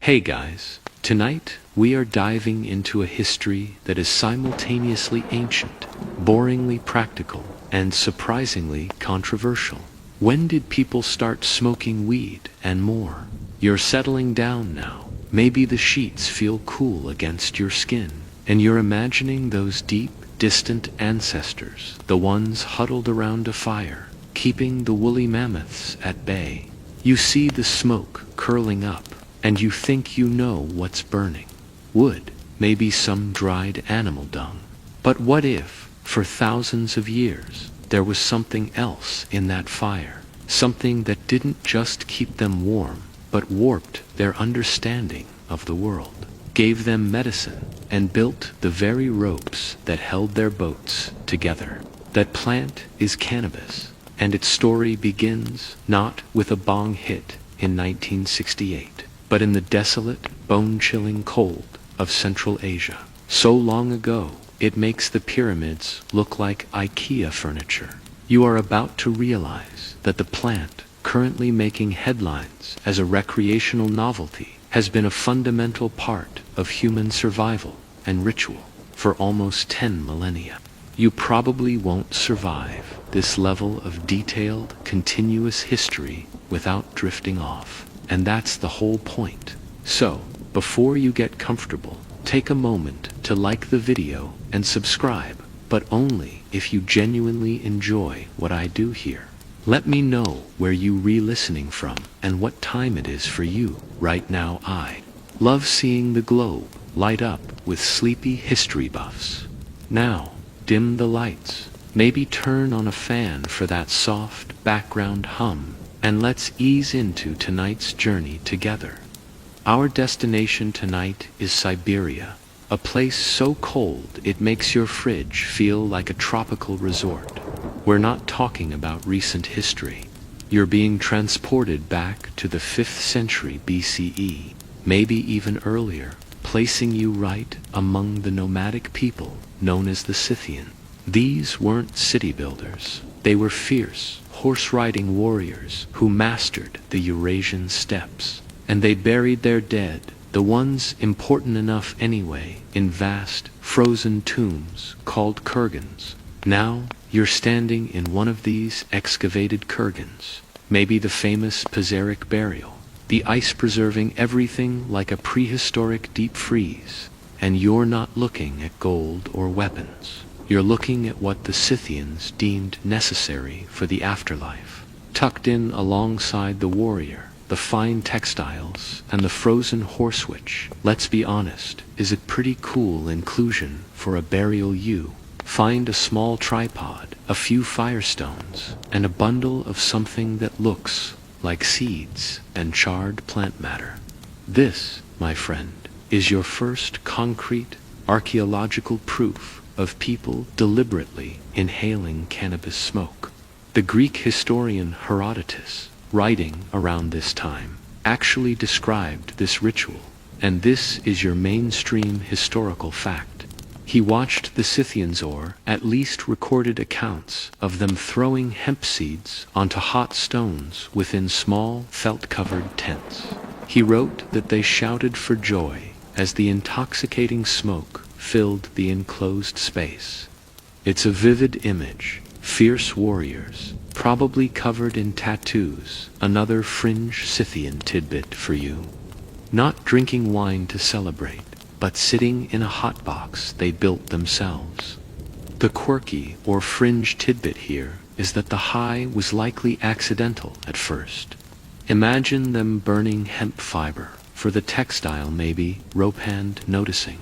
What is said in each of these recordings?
Hey guys, tonight we are diving into a history that is simultaneously ancient, boringly practical, and surprisingly controversial. When did people start smoking weed and more? You're settling down now. Maybe the sheets feel cool against your skin, and you're imagining those deep, distant ancestors, the ones huddled around a fire, keeping the woolly mammoths at bay. You see the smoke curling up, and you think you know what's burning. Wood, maybe some dried animal dung. But what if, for thousands of years, there was something else in that fire? Something that didn't just keep them warm, but warped their understanding of the world, gave them medicine, and built the very ropes that held their boats together. That plant is cannabis, and its story begins not with a bong hit in 1968, but in the desolate, bone-chilling cold of Central Asia. So long ago, it makes the pyramids look like IKEA furniture. You are about to realize that the plant, currently making headlines as a recreational novelty, has been a fundamental part of human survival and ritual for almost 10 millennia. You probably won't survive this level of detailed, continuous history without drifting off. And that's the whole point. So, before you get comfortable, take a moment to like the video and subscribe, but only if you genuinely enjoy what I do here. Let me know where you re-listening from and what time it is for you right now. I love seeing the globe light up with sleepy history buffs. Now, dim the lights, maybe turn on a fan for that soft background hum, and let's ease into tonight's journey together. Our destination tonight is Siberia, a place so cold it makes your fridge feel like a tropical resort. We're not talking about recent history. You're being transported back to the 5th century BCE, maybe even earlier, placing you right among the nomadic people known as the Scythians. These weren't city builders. They were fierce, horse-riding warriors who mastered the Eurasian steppes. And they buried their dead, the ones important enough anyway, in vast, frozen tombs called kurgans. Now, you're standing in one of these excavated kurgans, maybe the famous Pizarric burial, the ice preserving everything like a prehistoric deep freeze. And you're not looking at gold or weapons. You're looking at what the Scythians deemed necessary for the afterlife. Tucked in alongside the warrior, the fine textiles, and the frozen horse, which, let's be honest, is a pretty cool inclusion for a burial. You find a small tripod, a few firestones, and a bundle of something that looks like seeds and charred plant matter. This, my friend, is your first concrete archaeological proof of people deliberately inhaling cannabis smoke. The Greek historian Herodotus, writing around this time, actually described this ritual, and this is your mainstream historical fact. He watched the Scythians, or at least recorded accounts of them throwing hemp seeds onto hot stones within small, felt-covered tents. He wrote that they shouted for joy as the intoxicating smoke filled the enclosed space. It's a vivid image. Fierce warriors, probably covered in tattoos, another fringe Scythian tidbit for you. Not drinking wine to celebrate, but sitting in a hot box they built themselves. The quirky or fringe tidbit here is that the high was likely accidental at first. Imagine them burning hemp fiber for the textile, maybe rope hand noticing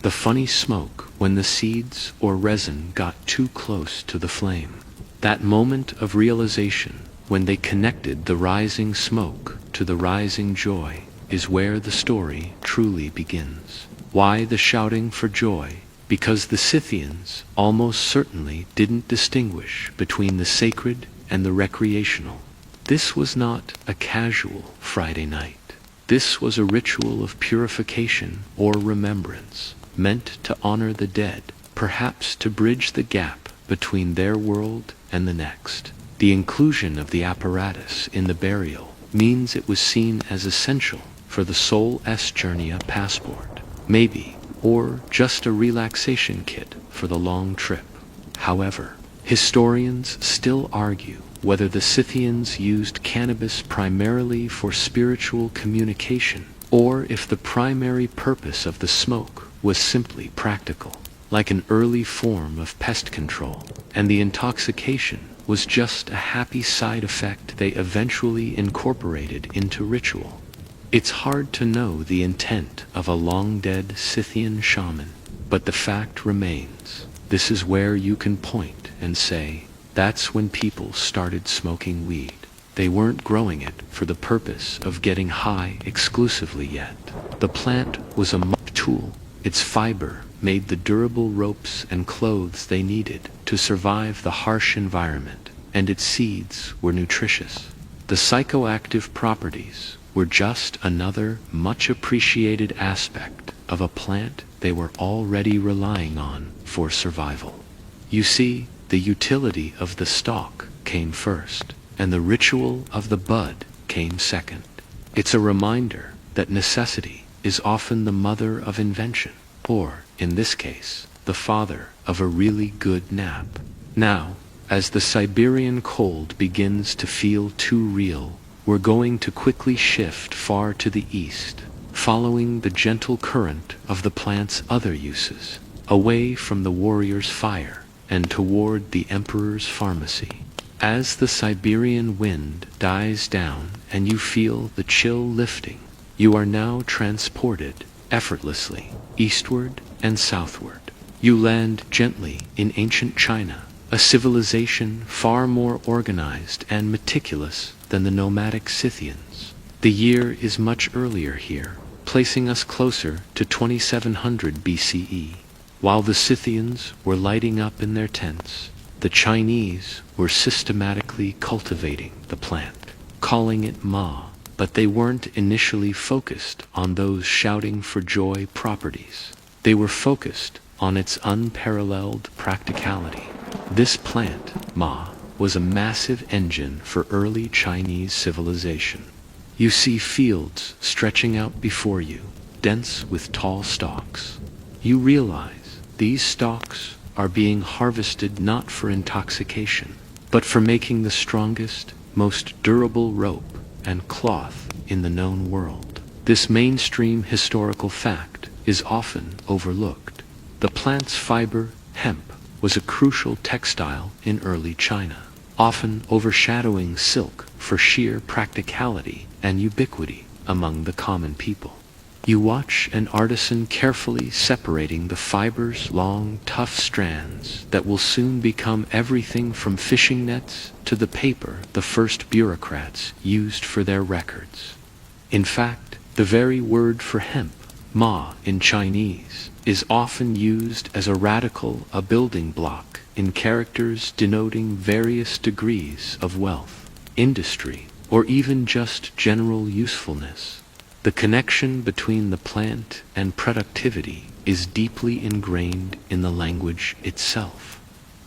the funny smoke when the seeds or resin got too close to the flame. That moment of realization, when they connected the rising smoke to the rising joy, is where the story truly begins. Why the shouting for joy? Because the Scythians almost certainly didn't distinguish between the sacred and the recreational. This was not a casual Friday night. This was a ritual of purification or remembrance, meant to honor the dead, perhaps to bridge the gap between their world and the next. The inclusion of the apparatus in the burial means it was seen as essential for the soul's journey a passport, maybe, or just a relaxation kit for the long trip. However, historians still argue whether the Scythians used cannabis primarily for spiritual communication, or if the primary purpose of the smoke was simply practical, like an early form of pest control, and the intoxication was just a happy side effect they eventually incorporated into ritual. It's hard to know the intent of a long-dead Scythian shaman, but the fact remains. This is where you can point and say, that's when people started smoking weed. They weren't growing it for the purpose of getting high exclusively yet. The plant was a tool. Its fiber made the durable ropes and clothes they needed to survive the harsh environment, and its seeds were nutritious. The psychoactive properties were just another much appreciated aspect of a plant they were already relying on for survival. You see, the utility of the stalk came first, and the ritual of the bud came second. It's a reminder that necessity is often the mother of invention, or, in this case, the father of a really good nap. Now, as the Siberian cold begins to feel too real, we're going to quickly shift far to the east, following the gentle current of the plant's other uses, away from the warrior's fire and toward the emperor's pharmacy. As the Siberian wind dies down and you feel the chill lifting, you are now transported effortlessly eastward and southward. You land gently in ancient China, a civilization far more organized and meticulous than the nomadic Scythians. The year is much earlier here, placing us closer to 2700 BCE. While the Scythians were lighting up in their tents, the Chinese were systematically cultivating the plant, calling it Ma, but they weren't initially focused on those shouting for joy properties. They were focused on its unparalleled practicality. This plant, Ma, was a massive engine for early Chinese civilization. You see fields stretching out before you, dense with tall stalks. You realize these stalks are being harvested not for intoxication, but for making the strongest, most durable rope and cloth in the known world. This mainstream historical fact is often overlooked. The plant's fiber, hemp, was a crucial textile in early China, often overshadowing silk for sheer practicality and ubiquity among the common people. You watch an artisan carefully separating the fiber's long, tough strands that will soon become everything from fishing nets to the paper the first bureaucrats used for their records. In fact, the very word for hemp, ma in Chinese, is often used as a building block in characters denoting various degrees of wealth, industry, or even just general usefulness. The connection between the plant and productivity is deeply ingrained in the language itself.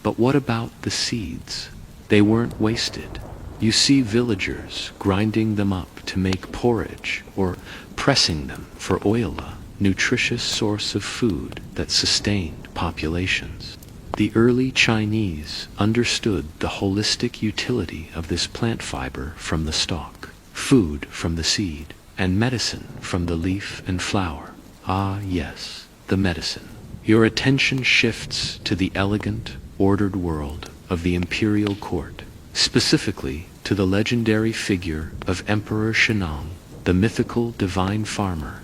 But what about the seeds? They weren't wasted. You see villagers grinding them up to make porridge or pressing them for oil, a nutritious source of food that sustained populations. The early Chinese understood the holistic utility of this plant fiber from the stalk, food from the seed, and medicine from the leaf and flower. Ah, yes, the medicine. Your attention shifts to the elegant, ordered world of the imperial court, specifically to the legendary figure of Emperor Shennong, the mythical divine farmer,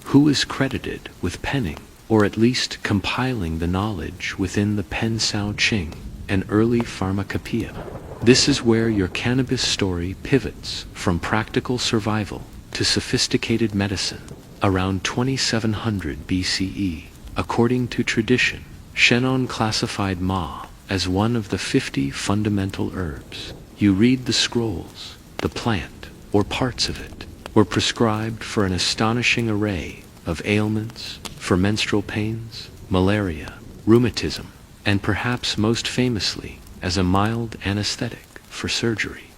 who is credited with penning, or at least compiling the knowledge within the Pen Sao Ching, an early pharmacopoeia. This is where your cannabis story pivots from practical survival to sophisticated medicine. Around 2700 BCE, according to tradition, Shennong classified Ma as one of the 50 fundamental herbs. You read the scrolls, the plant, or parts of it, were prescribed for an astonishing array of ailments, for menstrual pains, malaria, rheumatism, and perhaps most famously as a mild anesthetic for surgery.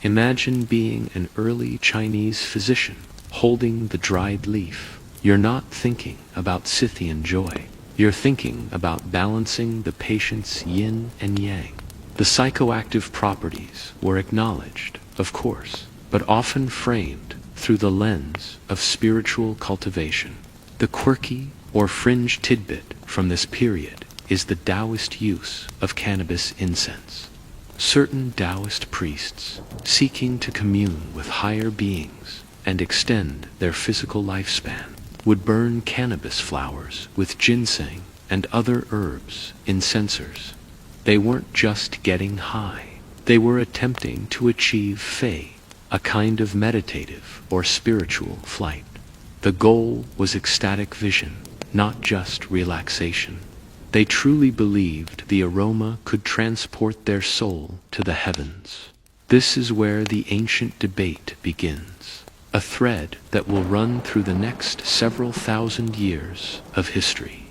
Imagine being an early Chinese physician, holding the dried leaf. You're not thinking about Scythian joy. You're thinking about balancing the patient's yin and yang. The psychoactive properties were acknowledged, of course, but often framed through the lens of spiritual cultivation. The quirky or fringe tidbit from this period is the Taoist use of cannabis incense. Certain Taoist priests, seeking to commune with higher beings and extend their physical lifespan, would burn cannabis flowers with ginseng and other herbs in censers. They weren't just getting high, they were attempting to achieve fei, a kind of meditative or spiritual flight. The goal was ecstatic vision, not just relaxation. They truly believed the aroma could transport their soul to the heavens. This is where the ancient debate begins, a thread that will run through the next several thousand years of history.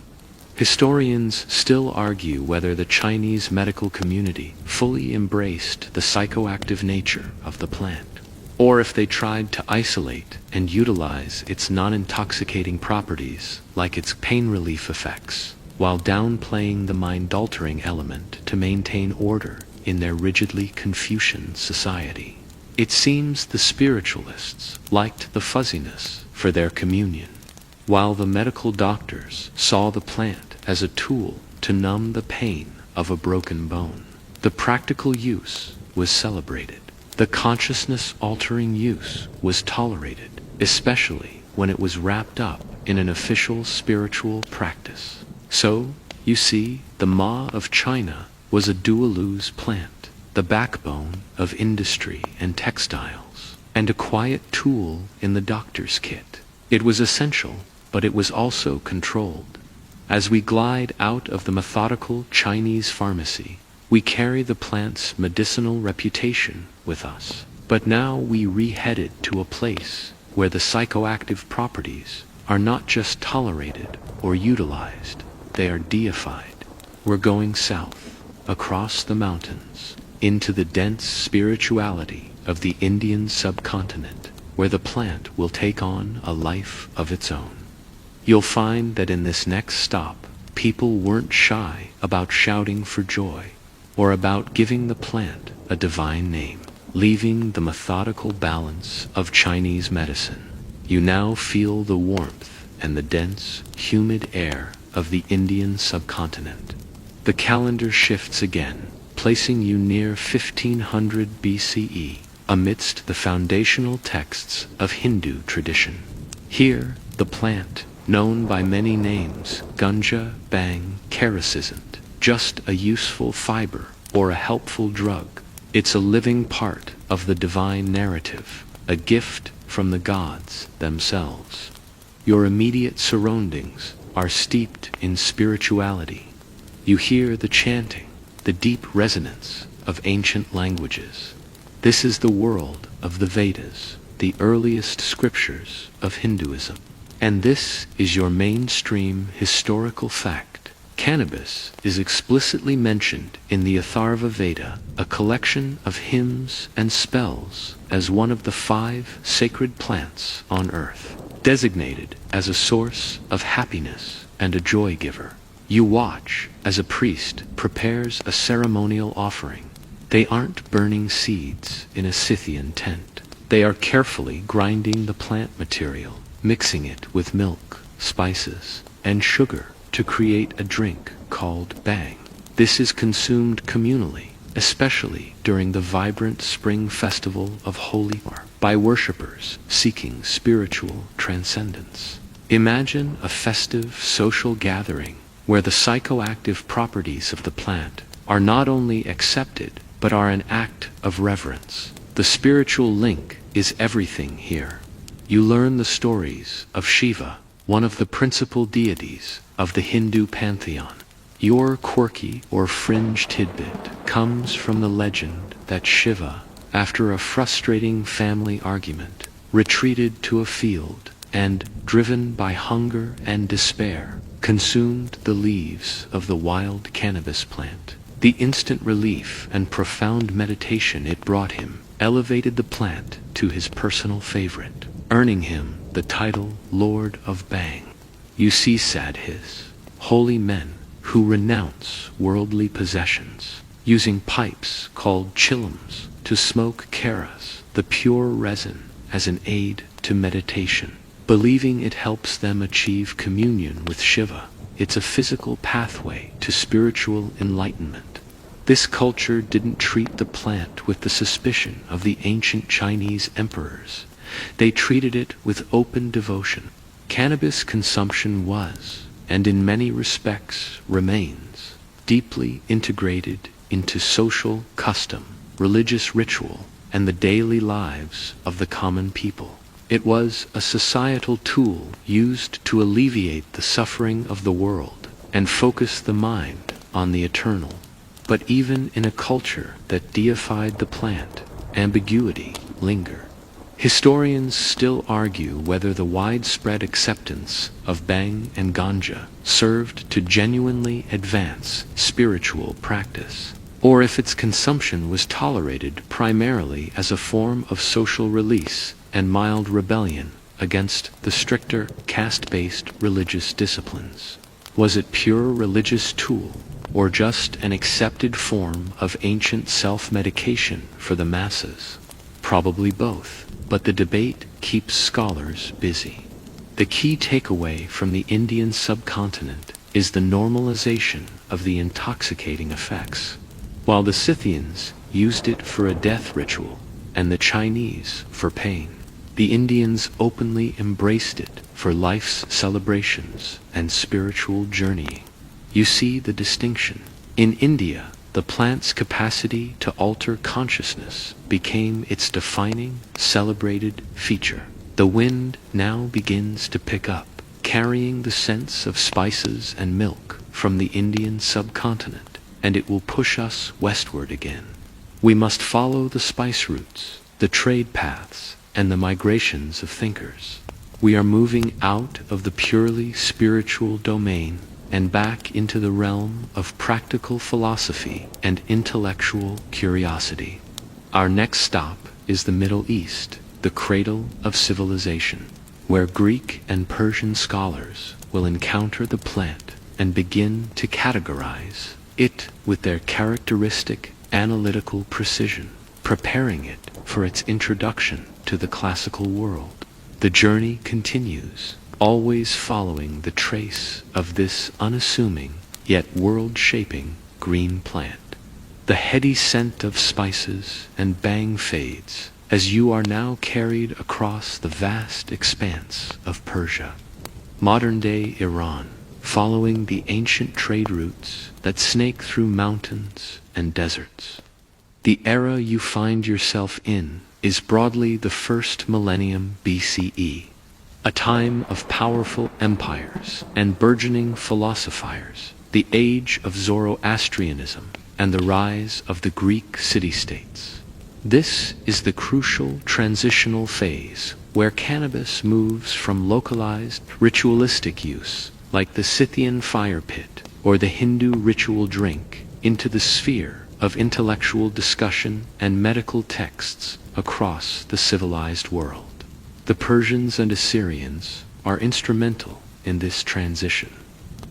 Historians still argue whether the Chinese medical community fully embraced the psychoactive nature of the plant, or if they tried to isolate and utilize its non-intoxicating properties like its pain relief effects, while downplaying the mind-altering element to maintain order in their rigidly Confucian society. It seems the spiritualists liked the fuzziness for their communion, while the medical doctors saw the plant as a tool to numb the pain of a broken bone. The practical use was celebrated. The consciousness-altering use was tolerated, especially when it was wrapped up in an official spiritual practice. So, you see, the Ma of China was a dual-use plant, the backbone of industry and textiles, and a quiet tool in the doctor's kit. It was essential, but it was also controlled. As we glide out of the methodical Chinese pharmacy, we carry the plant's medicinal reputation with us. But now we re-headed to a place where the psychoactive properties are not just tolerated or utilized, they are deified. We're going south, across the mountains, into the dense spirituality of the Indian subcontinent, where the plant will take on a life of its own. You'll find that in this next stop, people weren't shy about shouting for joy, or about giving the plant a divine name. Leaving the methodical balance of Chinese medicine, you now feel the warmth and the dense, humid air of the Indian subcontinent. The calendar shifts again, placing you near 1500 BCE, amidst the foundational texts of Hindu tradition. Here, the plant, known by many names, ganja, bang, keras, isn't just a useful fiber or a helpful drug. It's a living part of the divine narrative, a gift from the gods themselves. Your immediate surroundings are steeped in spirituality. You hear the chanting, the deep resonance of ancient languages. This is the world of the Vedas, the earliest scriptures of Hinduism. And this is your mainstream historical fact. Cannabis is explicitly mentioned in the Atharva Veda, a collection of hymns and spells, as one of the 5 sacred plants on earth, designated as a source of happiness and a joy giver. You watch as a priest prepares a ceremonial offering. They aren't burning seeds in a Scythian tent. They are carefully grinding the plant material, mixing it with milk, spices, and sugar to create a drink called bang. This is consumed communally, especially during the vibrant spring festival of Holi, by worshippers seeking spiritual transcendence. Imagine a festive social gathering where the psychoactive properties of the plant are not only accepted, but are an act of reverence. The spiritual link is everything here. You learn the stories of Shiva, one of the principal deities of the Hindu pantheon. Your quirky or fringe tidbit comes from the legend that Shiva, after a frustrating family argument, retreated to a field and, driven by hunger and despair, consumed the leaves of the wild cannabis plant. The instant relief and profound meditation it brought him elevated the plant to his personal favorite. earning him the title Lord of Bang. You see sadhis, holy men who renounce worldly possessions, using pipes called chillums to smoke karas, the pure resin, as an aid to meditation, believing it helps them achieve communion with Shiva. It's a physical pathway to spiritual enlightenment. This culture didn't treat the plant with the suspicion of the ancient Chinese emperors. They treated it with open devotion. Cannabis consumption was, and in many respects remains, deeply integrated into social custom, religious ritual, and the daily lives of the common people. It was a societal tool used to alleviate the suffering of the world and focus the mind on the eternal. But even in a culture that deified the plant, ambiguity lingered. Historians still argue whether the widespread acceptance of Bang and Ganja served to genuinely advance spiritual practice, or if its consumption was tolerated primarily as a form of social release and mild rebellion against the stricter caste-based religious disciplines. Was it pure religious tool, or just an accepted form of ancient self-medication for the masses? Probably both. But the debate keeps scholars busy. The key takeaway from the Indian subcontinent is the normalization of the intoxicating effects. While the Scythians used it for a death ritual and the Chinese for pain, the Indians openly embraced it for life's celebrations and spiritual journeying. You see the distinction. In India, the plant's capacity to alter consciousness became its defining, celebrated feature. The wind now begins to pick up, carrying the scents of spices and milk from the Indian subcontinent, and it will push us westward again. We must follow the spice routes, the trade paths, and the migrations of thinkers. We are moving out of the purely spiritual domain and back into the realm of practical philosophy and intellectual curiosity. Our next stop is the Middle East, the cradle of civilization, where Greek and Persian scholars will encounter the plant and begin to categorize it with their characteristic analytical precision, preparing it for its introduction to the classical world. The journey continues, always following the trace of this unassuming yet world-shaping green plant. The heady scent of spices and bang fades as you are now carried across the vast expanse of Persia, modern-day Iran, following the ancient trade routes that snake through mountains and deserts. The era you find yourself in is broadly the first millennium BCE, a time of powerful empires and burgeoning philosophers, the age of Zoroastrianism and the rise of the Greek city-states. This is the crucial transitional phase where cannabis moves from localized ritualistic use, like the Scythian fire pit or the Hindu ritual drink, into the sphere of intellectual discussion and medical texts across the civilized world. The Persians and Assyrians are instrumental in this transition.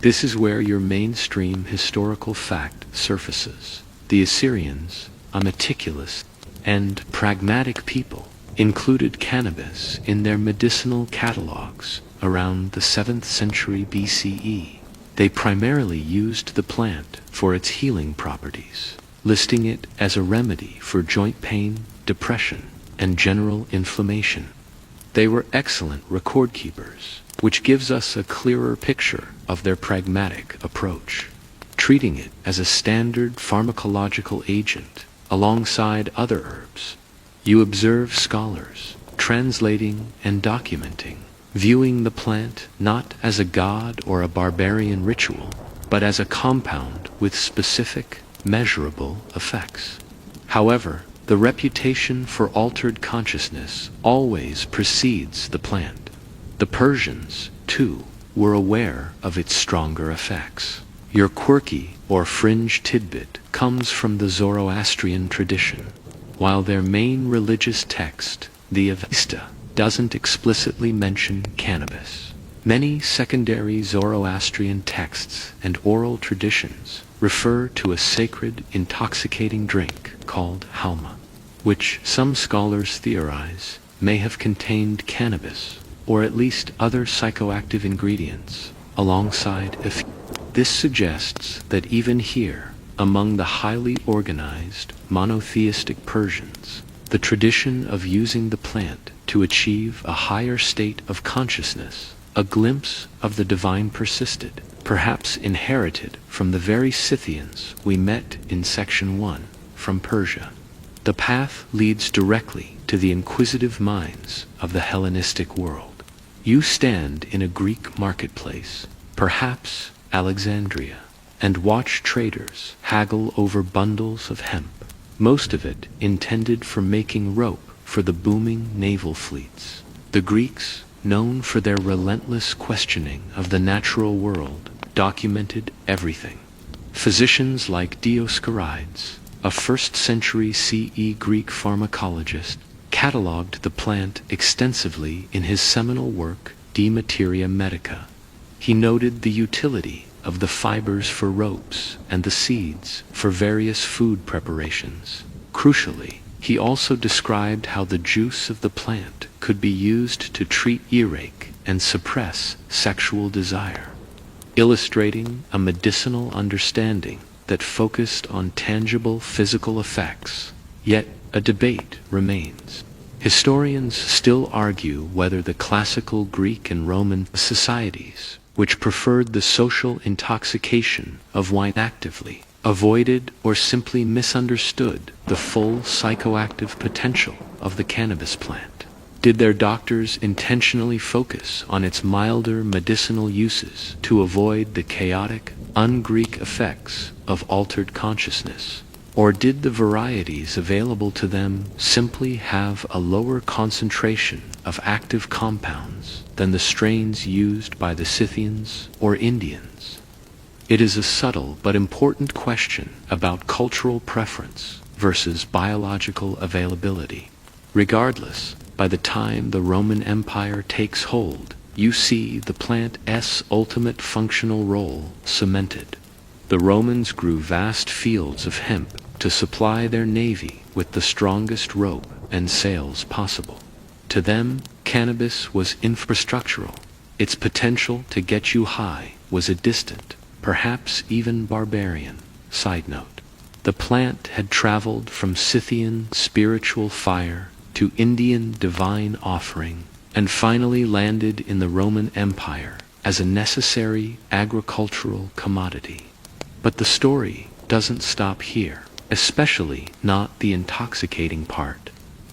This is where your mainstream historical fact surfaces. The Assyrians, a meticulous and pragmatic people, included cannabis in their medicinal catalogs around the 7th century BCE. They primarily used the plant for its healing properties, listing it as a remedy for joint pain, depression, and general inflammation. They were excellent record keepers, which gives us a clearer picture of their pragmatic approach, treating it as a standard pharmacological agent alongside other herbs. You observe scholars translating and documenting, viewing the plant not as a god or a barbarian ritual, but as a compound with specific, measurable effects. However, the reputation for altered consciousness always precedes the plant. The Persians, too, were aware of its stronger effects. Your quirky or fringe tidbit comes from the Zoroastrian tradition, while their main religious text, the Avesta, doesn't explicitly mention cannabis. Many secondary Zoroastrian texts and oral traditions refer to a sacred, intoxicating drink called halma, which some scholars theorize may have contained cannabis, or at least other psychoactive ingredients, alongside This suggests that even here, among the highly organized, monotheistic Persians, the tradition of using the plant to achieve a higher state of consciousness, a glimpse of the divine persisted, perhaps inherited from the very Scythians we met in Section 1 from Persia. The path leads directly to the inquisitive minds of the Hellenistic world. You stand in a Greek marketplace, perhaps Alexandria, and watch traders haggle over bundles of hemp, most of it intended for making rope for the booming naval fleets. The Greeks, known for their relentless questioning of the natural world, documented everything. Physicians like Dioscorides, a 1st century CE Greek pharmacologist, catalogued the plant extensively in his seminal work De Materia Medica. He noted the utility of the fibers for ropes and the seeds for various food preparations. Crucially, he also described how the juice of the plant could be used to treat earache and suppress sexual desire, illustrating a medicinal understanding that focused on tangible physical effects. Yet a debate remains. Historians still argue whether the classical Greek and Roman societies, which preferred the social intoxication of wine, actively avoided or simply misunderstood the full psychoactive potential of the cannabis plant. Did their doctors intentionally focus on its milder medicinal uses to avoid the chaotic, un-Greek effects of altered consciousness? Or did the varieties available to them simply have a lower concentration of active compounds than the strains used by the Scythians or Indians? It is a subtle but important question about cultural preference versus biological availability. Regardless, by the time the Roman Empire takes hold, you see the plant's ultimate functional role cemented. The Romans grew vast fields of hemp to supply their navy with the strongest rope and sails possible. To them, cannabis was infrastructural. Its potential to get you high was a distant, perhaps even barbarian, side note. The plant had traveled from Scythian spiritual fire to Indian divine offering, and finally landed in the Roman Empire as a necessary agricultural commodity. But the story doesn't stop here, especially not the intoxicating part.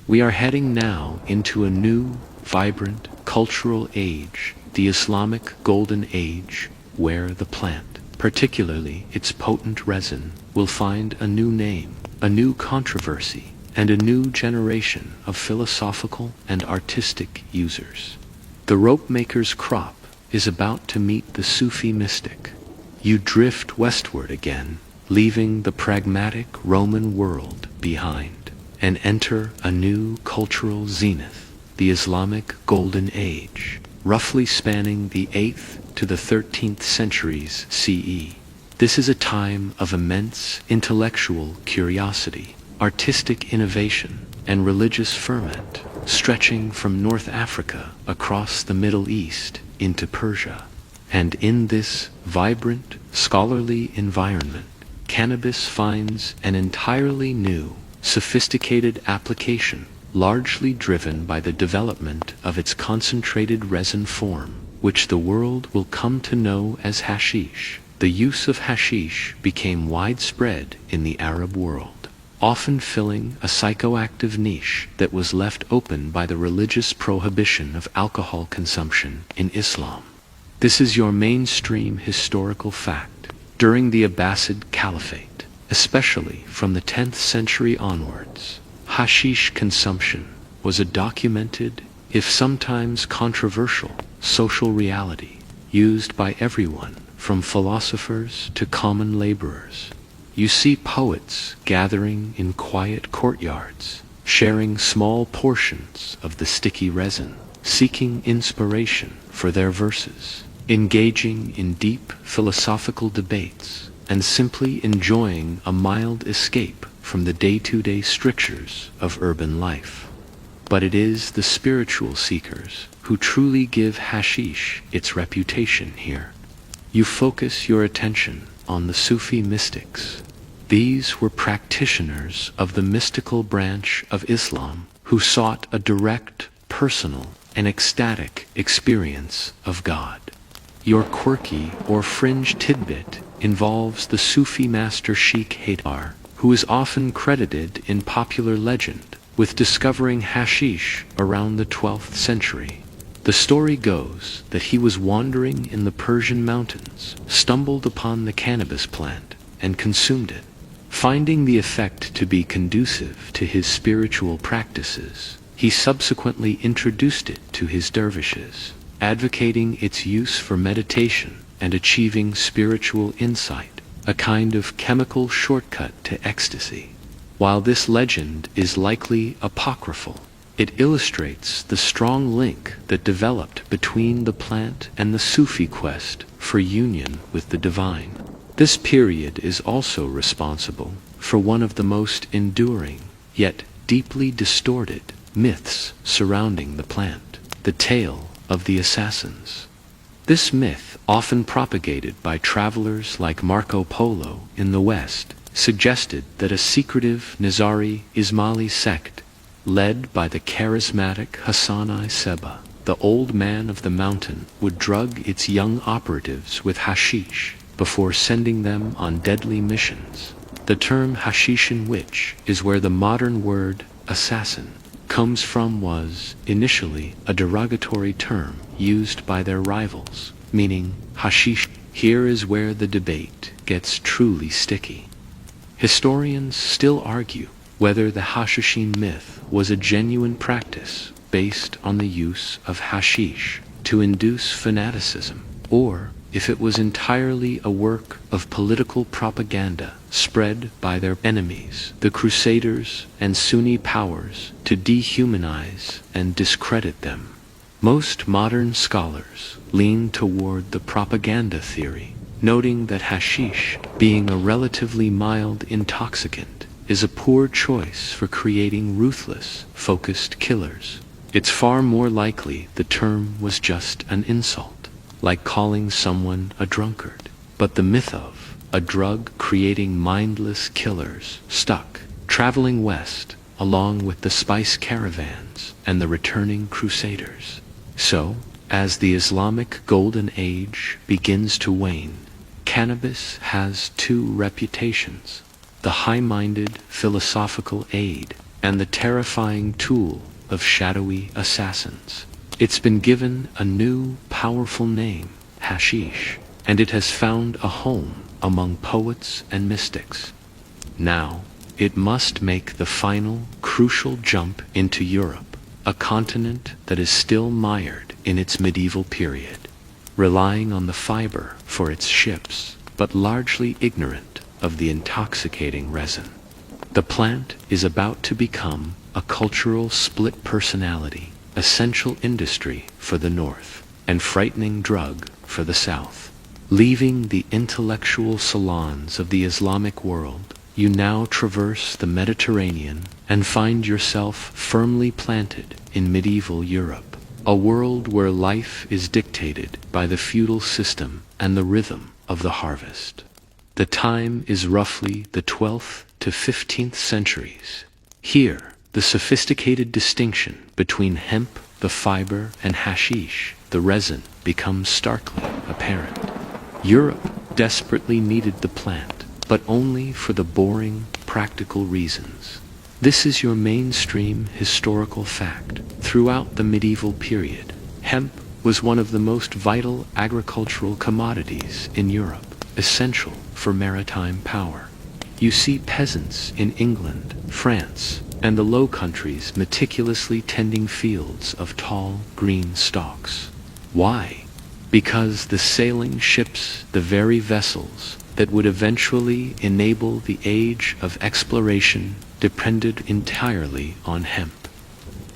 We are heading now into a new, vibrant, cultural age, the Islamic Golden Age, where the plant, particularly its potent resin, will find a new name, a new controversy, and a new generation of philosophical and artistic users. The rope maker's crop is about to meet the Sufi mystic. You drift westward again, leaving the pragmatic Roman world behind, and enter a new cultural zenith, the Islamic Golden Age, roughly spanning the 8th to the 13th centuries CE. This is a time of immense intellectual curiosity, artistic innovation, and religious ferment, stretching from North Africa across the Middle East into Persia. And in this vibrant, scholarly environment, cannabis finds an entirely new, sophisticated application, largely driven by the development of its concentrated resin form, which the world will come to know as hashish. The use of hashish became widespread in the Arab world, often filling a psychoactive niche that was left open by the religious prohibition of alcohol consumption in Islam. This is your mainstream historical fact. During the Abbasid Caliphate, especially from the 10th century onwards, hashish consumption was a documented, if sometimes controversial, social reality, used by everyone from philosophers to common laborers. You see poets gathering in quiet courtyards, sharing small portions of the sticky resin, seeking inspiration for their verses, engaging in deep philosophical debates, and simply enjoying a mild escape from the day-to-day strictures of urban life. But it is the spiritual seekers who truly give hashish its reputation here. You focus your attention on the Sufi mystics. These were practitioners of the mystical branch of Islam who sought a direct, personal, and ecstatic experience of God. Your quirky or fringe tidbit involves the Sufi master Sheikh Haydar, who is often credited in popular legend with discovering hashish around the 12th century. The story goes that he was wandering in the Persian mountains, stumbled upon the cannabis plant, and consumed it. Finding the effect to be conducive to his spiritual practices, he subsequently introduced it to his dervishes, advocating its use for meditation and achieving spiritual insight, a kind of chemical shortcut to ecstasy. While this legend is likely apocryphal, it illustrates the strong link that developed between the plant and the Sufi quest for union with the divine. This period is also responsible for one of the most enduring, yet deeply distorted, myths surrounding the plant, the tale of the assassins. This myth, often propagated by travelers like Marco Polo in the West, suggested that a secretive Nizari Ismaili sect, led by the charismatic Hassan-I Seba, the old man of the mountain, would drug its young operatives with hashish before sending them on deadly missions. The term Hashishin witch is where the modern word assassin comes from, was initially a derogatory term used by their rivals, meaning hashish. Here is where the debate gets truly sticky. Historians still argue whether the Hashishin myth was a genuine practice based on the use of hashish to induce fanaticism, or if it was entirely a work of political propaganda spread by their enemies, the Crusaders and Sunni powers, to dehumanize and discredit them. Most modern scholars lean toward the propaganda theory, noting that hashish, being a relatively mild intoxicant, is a poor choice for creating ruthless, focused killers. It's far more likely the term was just an insult, like calling someone a drunkard. But the myth of a drug creating mindless killers stuck, traveling west along with the spice caravans and the returning crusaders. So, as the Islamic Golden Age begins to wane, cannabis has two reputations: the high-minded philosophical aid and the terrifying tool of shadowy assassins. It's been given a new, powerful name, hashish, and it has found a home among poets and mystics. Now, it must make the final, crucial jump into Europe, a continent that is still mired in its medieval period, relying on the fiber for its ships, but largely ignorant of the intoxicating resin. The plant is about to become a cultural split personality, essential industry for the North, and frightening drug for the South. Leaving the intellectual salons of the Islamic world, you now traverse the Mediterranean and find yourself firmly planted in medieval Europe, a world where life is dictated by the feudal system and the rhythm of the harvest. The time is roughly the 12th to 15th centuries. Here, the sophisticated distinction between hemp, the fiber, and hashish, the resin, becomes starkly apparent. Europe desperately needed the plant, but only for the boring, practical reasons. This is your mainstream historical fact. Throughout the medieval period, hemp was one of the most vital agricultural commodities in Europe, essential for maritime power. You see peasants in England, France, and the Low Countries meticulously tending fields of tall, green stalks. Why? Because the sailing ships, the very vessels that would eventually enable the age of exploration depended entirely on hemp.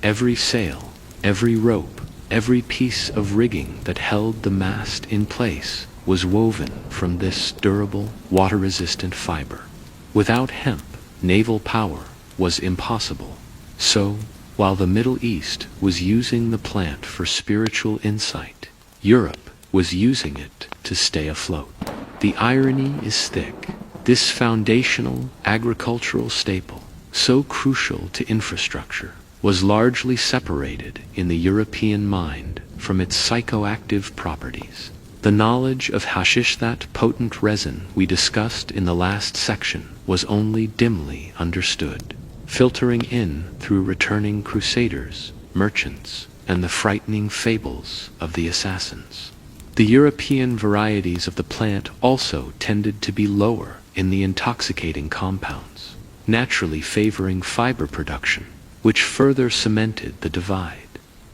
Every sail, every rope, every piece of rigging that held the mast in place was woven from this durable, water-resistant fiber. Without hemp, naval power was impossible. So, while the Middle East was using the plant for spiritual insight, Europe was using it to stay afloat. The irony is thick. This foundational agricultural staple, so crucial to infrastructure, was largely separated in the European mind from its psychoactive properties. The knowledge of hashish, that potent resin we discussed in the last section, was only dimly understood, filtering in through returning crusaders, merchants, and the frightening fables of the assassins. The European varieties of the plant also tended to be lower in the intoxicating compounds, naturally favoring fiber production, which further cemented the divide.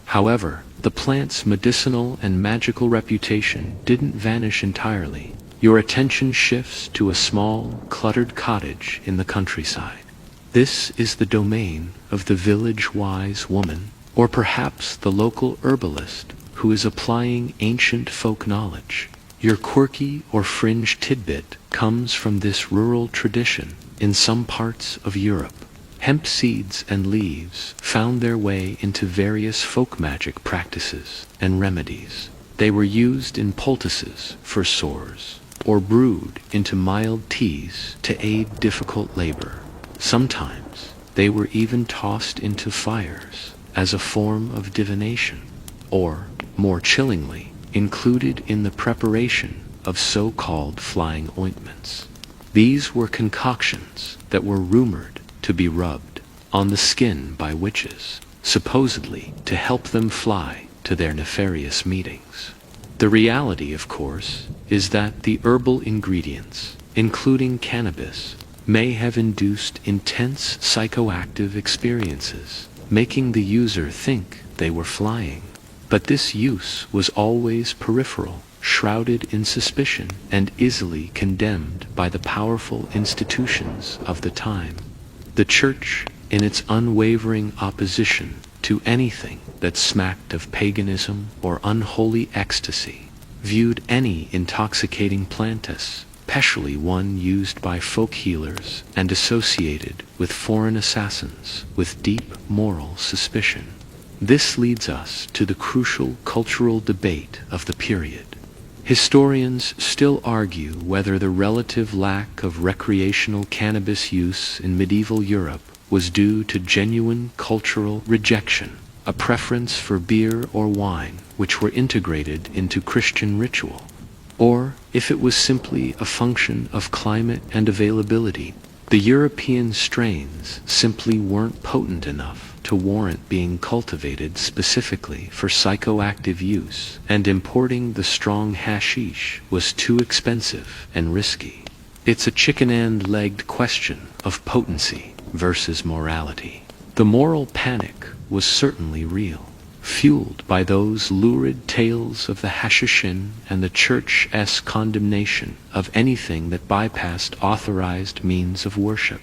However, the plant's medicinal and magical reputation didn't vanish entirely. Your attention shifts to a small, cluttered cottage in the countryside. This is the domain of the village-wise woman, or perhaps the local herbalist who is applying ancient folk knowledge. Your quirky or fringe tidbit comes from this rural tradition in some parts of Europe. Hemp seeds and leaves found their way into various folk magic practices and remedies. They were used in poultices for sores, or brewed into mild teas to aid difficult labor. Sometimes they were even tossed into fires as a form of divination, or, more chillingly, included in the preparation of so-called flying ointments. These were concoctions that were rumored to be rubbed on the skin by witches, supposedly to help them fly to their nefarious meetings. The reality, of course, is that the herbal ingredients, including cannabis, may have induced intense psychoactive experiences, making the user think they were flying. But this use was always peripheral, shrouded in suspicion, and easily condemned by the powerful institutions of the time. The Church, in its unwavering opposition to anything that smacked of paganism or unholy ecstasy, viewed any intoxicating plant, especially one used by folk healers and associated with foreign assassins, with deep moral suspicion. This leads us to the crucial cultural debate of the period. Historians still argue whether the relative lack of recreational cannabis use in medieval Europe was due to genuine cultural rejection, a preference for beer or wine which were integrated into Christian ritual, or if it was simply a function of climate and availability. The European strains simply weren't potent enough to warrant being cultivated specifically for psychoactive use, and importing the strong hashish was too expensive and risky. It's a chicken-and-legged question of potency versus morality. The moral panic was certainly real, fueled by those lurid tales of the hashishin and the Church's condemnation of anything that bypassed authorized means of worship.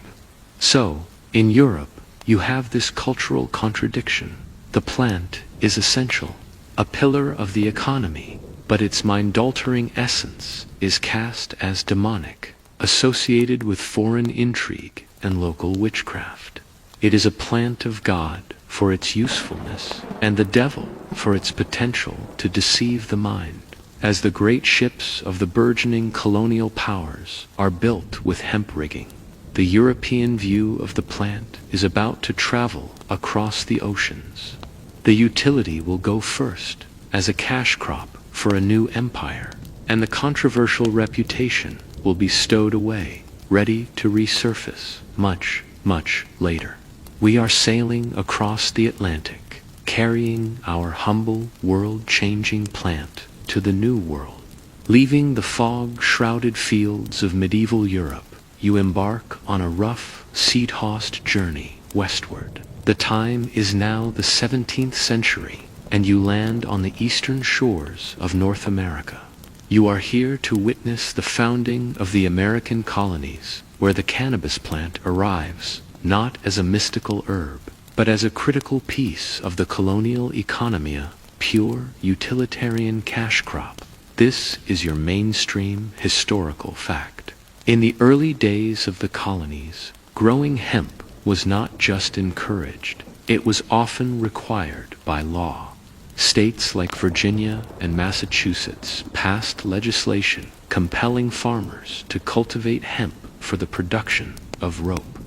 So, in Europe, you have this cultural contradiction. The plant is essential, a pillar of the economy, but its mind-altering essence is cast as demonic, associated with foreign intrigue and local witchcraft. It is a plant of God for its usefulness, and the devil for its potential to deceive the mind. As the great ships of the burgeoning colonial powers are built with hemp rigging, the European view of the plant is about to travel across the oceans. The utility will go first as a cash crop for a new empire, and the controversial reputation will be stowed away, ready to resurface much, much later. We are sailing across the Atlantic, carrying our humble, world-changing plant to the New World. Leaving the fog-shrouded fields of medieval Europe, you embark on a rough, sea-tossed journey westward. The time is now the 17th century, and you land on the eastern shores of North America. You are here to witness the founding of the American colonies, where the cannabis plant arrives not as a mystical herb, but as a critical piece of the colonial economy, pure utilitarian cash crop. This is your mainstream historical fact. In the early days of the colonies, growing hemp was not just encouraged, it was often required by law. States like Virginia and Massachusetts passed legislation compelling farmers to cultivate hemp for the production of rope.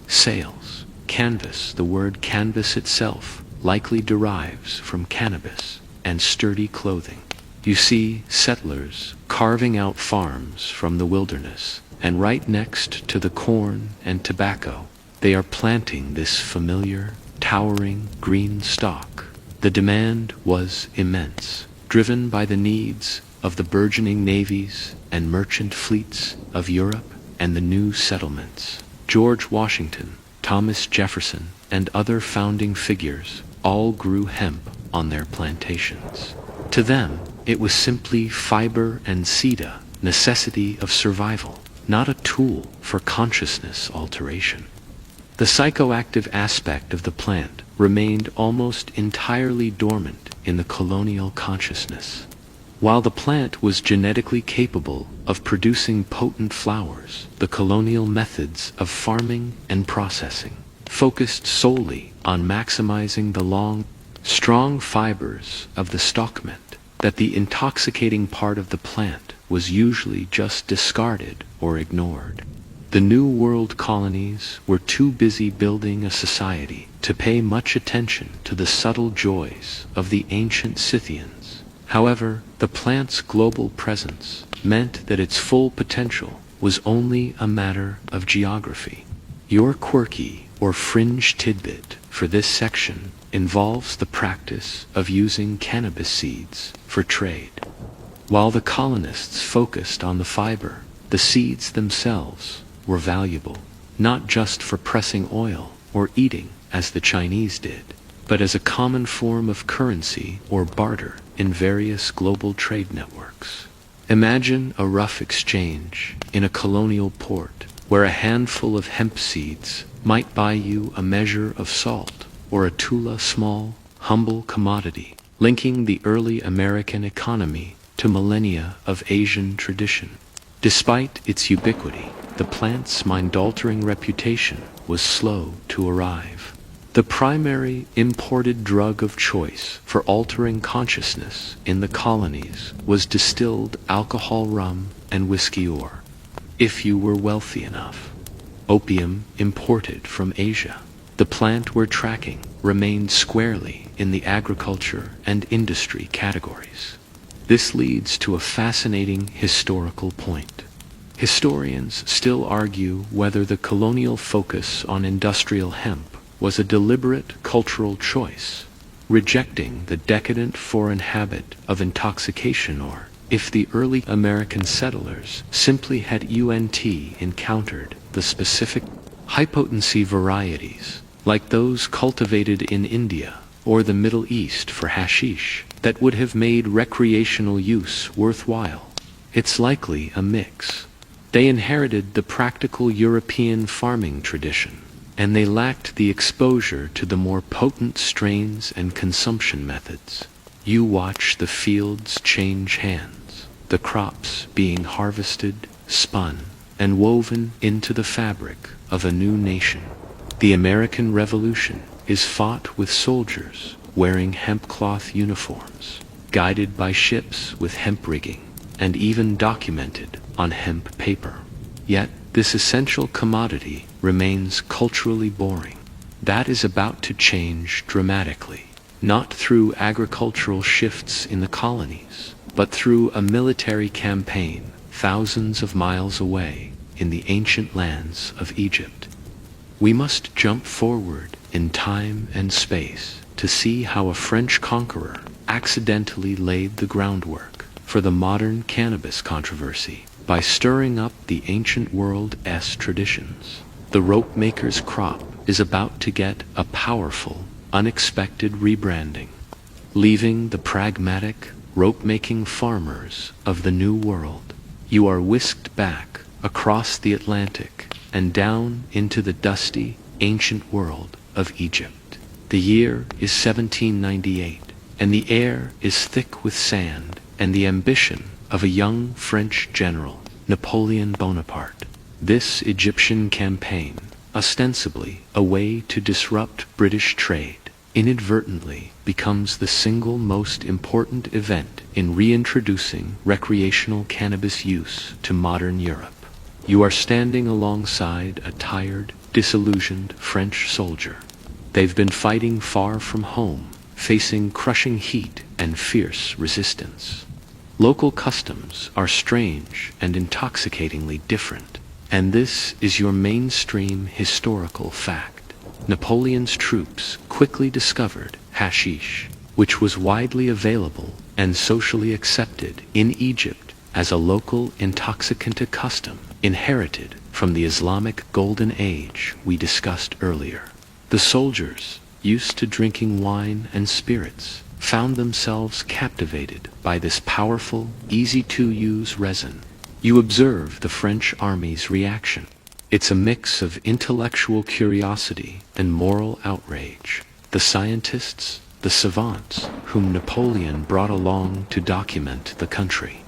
Sales. Canvas. The word canvas itself likely derives from cannabis and sturdy clothing. You see settlers carving out farms from the wilderness, and right next to the corn and tobacco, they are planting this familiar, towering green stalk. The demand was immense, driven by the needs of the burgeoning navies and merchant fleets of Europe and the new settlements. George Washington, Thomas Jefferson, and other founding figures all grew hemp on their plantations. To them, it was simply fiber and seed, necessity of survival, not a tool for consciousness alteration. The psychoactive aspect of the plant remained almost entirely dormant in the colonial consciousness. While the plant was genetically capable of producing potent flowers, the colonial methods of farming and processing focused solely on maximizing the long, strong fibers of the stalk meant that the intoxicating part of the plant was usually just discarded or ignored. The New World colonies were too busy building a society to pay much attention to the subtle joys of the ancient Scythians. However, the plant's global presence meant that its full potential was only a matter of geography. Your quirky or fringe tidbit for this section involves the practice of using cannabis seeds for trade. While the colonists focused on the fiber, the seeds themselves were valuable, not just for pressing oil or eating as the Chinese did, but as a common form of currency or barter in various global trade networks. Imagine a rough exchange in a colonial port where a handful of hemp seeds might buy you a measure of salt or a tula, small, humble commodity, linking the early American economy to millennia of Asian tradition. Despite its ubiquity, the plant's mind-altering reputation was slow to arrive. The primary imported drug of choice for altering consciousness in the colonies was distilled alcohol, rum, and whiskey, or, if you were wealthy enough, opium imported from Asia. The plant we're tracking remained squarely in the agriculture and industry categories. This leads to a fascinating historical point. Historians still argue whether the colonial focus on industrial hemp was a deliberate cultural choice, rejecting the decadent foreign habit of intoxication, or if the early American settlers simply had encountered the specific high-potency varieties, like those cultivated in India or the Middle East for hashish, that would have made recreational use worthwhile. It's likely a mix. They inherited the practical European farming tradition, and they lacked the exposure to the more potent strains and consumption methods. You watch the fields change hands, the crops being harvested, spun, and woven into the fabric of a new nation. The American Revolution is fought with soldiers wearing hemp cloth uniforms, guided by ships with hemp rigging, and even documented on hemp paper. Yet, this essential commodity remains culturally boring. That is about to change dramatically, not through agricultural shifts in the colonies, but through a military campaign thousands of miles away in the ancient lands of Egypt. We must jump forward in time and space to see how a French conqueror accidentally laid the groundwork for the modern cannabis controversy by stirring up the ancient world's traditions. The rope maker's crop is about to get a powerful, unexpected rebranding, leaving the pragmatic, rope-making farmers of the New World. You are whisked back across the Atlantic and down into the dusty, ancient world of Egypt. The year is 1798, and the air is thick with sand and the ambition of a young French general, Napoleon Bonaparte. This Egyptian campaign, ostensibly a way to disrupt British trade, inadvertently becomes the single most important event in reintroducing recreational cannabis use to modern Europe. You are standing alongside a tired, disillusioned French soldier. They've been fighting far from home, facing crushing heat and fierce resistance. Local customs are strange and intoxicatingly different, and this is your mainstream historical fact. Napoleon's troops quickly discovered hashish, which was widely available and socially accepted in Egypt as a local intoxicant custom inherited from the Islamic Golden Age we discussed earlier. The soldiers, used to drinking wine and spirits, found themselves captivated by this powerful, easy-to-use resin. You observe the French army's reaction. It's a mix of intellectual curiosity and moral outrage. The scientists, the savants, whom Napoleon brought along to document the country,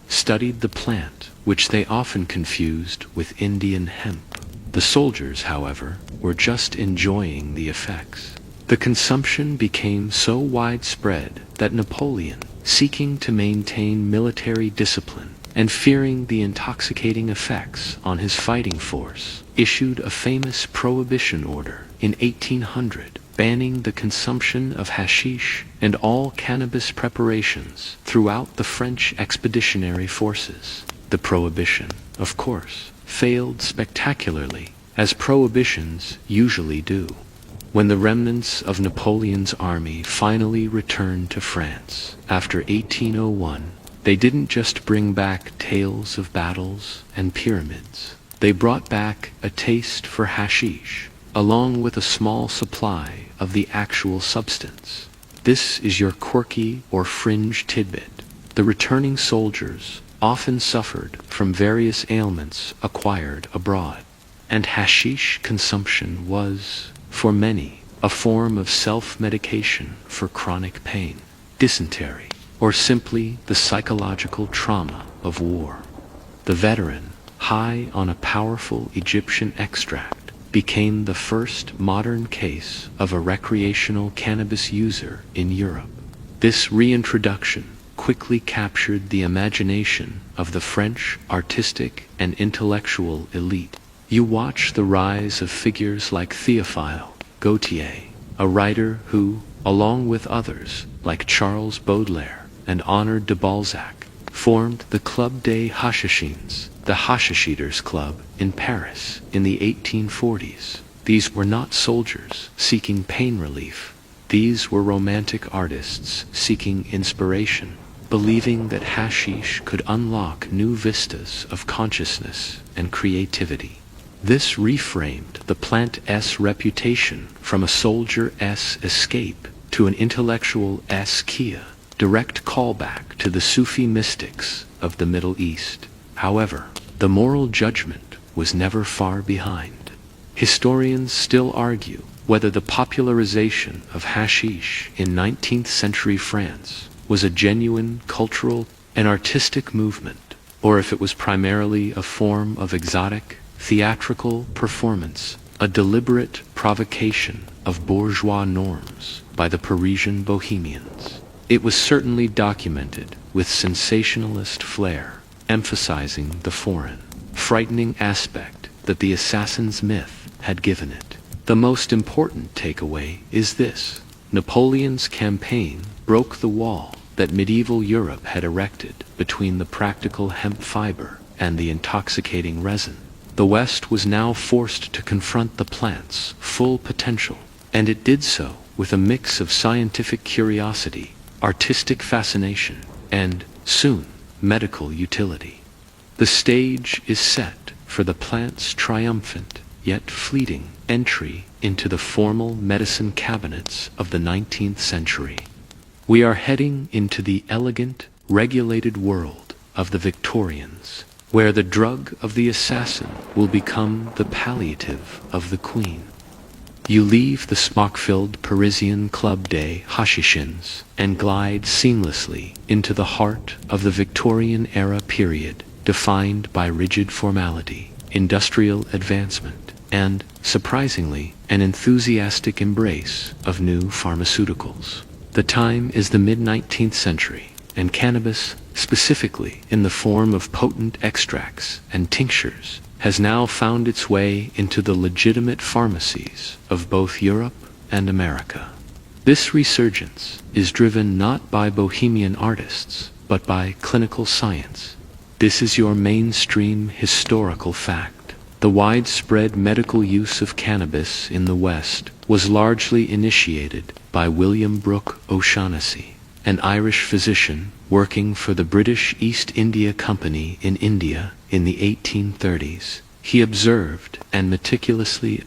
studied the plant, which they often confused with Indian hemp. The soldiers, however, were just enjoying the effects. The consumption became so widespread that Napoleon, seeking to maintain military discipline and fearing the intoxicating effects on his fighting force, issued a famous prohibition order in 1800 banning the consumption of hashish and all cannabis preparations throughout the French expeditionary forces. The prohibition, of course, failed spectacularly, as prohibitions usually do. When the remnants of Napoleon's army finally returned to France after 1801, they didn't just bring back tales of battles and pyramids. They brought back a taste for hashish, along with a small supply of the actual substance. This is your quirky or fringe tidbit. The returning soldiers often suffered from various ailments acquired abroad, and hashish consumption was, for many, a form of self-medication for chronic pain, dysentery, or simply the psychological trauma of war. The veteran, high on a powerful Egyptian extract, became the first modern case of a recreational cannabis user in Europe. This reintroduction quickly captured the imagination of the French artistic and intellectual elite. You watch the rise of figures like Théophile Gautier, a writer who, along with others like Charles Baudelaire and Honoré de Balzac, formed the Club des Hachishins, the Hashish Eaters Club, in Paris in the 1840s. These were not soldiers seeking pain relief. These were romantic artists seeking inspiration, believing that hashish could unlock new vistas of consciousness and creativity. This reframed the plant's reputation from a soldier's escape to an intellectual's kia, direct callback to the Sufi mystics of the Middle East. However, the moral judgment was never far behind. Historians still argue whether the popularization of hashish in 19th century France was a genuine cultural and artistic movement, or if it was primarily a form of exotic, theatrical performance, a deliberate provocation of bourgeois norms by the Parisian bohemians. It was certainly documented with sensationalist flair, emphasizing the foreign, frightening aspect that the assassin's myth had given it. The most important takeaway is this: Napoleon's campaign broke the wall that medieval Europe had erected between the practical hemp fiber and the intoxicating resin. The West was now forced to confront the plant's full potential, and it did so with a mix of scientific curiosity, artistic fascination, and, soon, medical utility. The stage is set for the plant's triumphant, yet fleeting, entry into the formal medicine cabinets of the 19th century. We are heading into the elegant, regulated world of the Victorians, where the drug of the assassin will become the palliative of the queen. You leave the smock-filled Parisian club day hashishins and glide seamlessly into the heart of the Victorian-era period, defined by rigid formality, industrial advancement, and, surprisingly, an enthusiastic embrace of new pharmaceuticals. The time is the mid-19th century, and cannabis, specifically in the form of potent extracts and tinctures, has now found its way into the legitimate pharmacies of both Europe and America. This resurgence is driven not by bohemian artists, but by clinical science. This is your mainstream historical fact. The widespread medical use of cannabis in the West was largely initiated by William Brooke O'Shaughnessy, an Irish physician working for the British East India Company in India in the 1830s. He observed and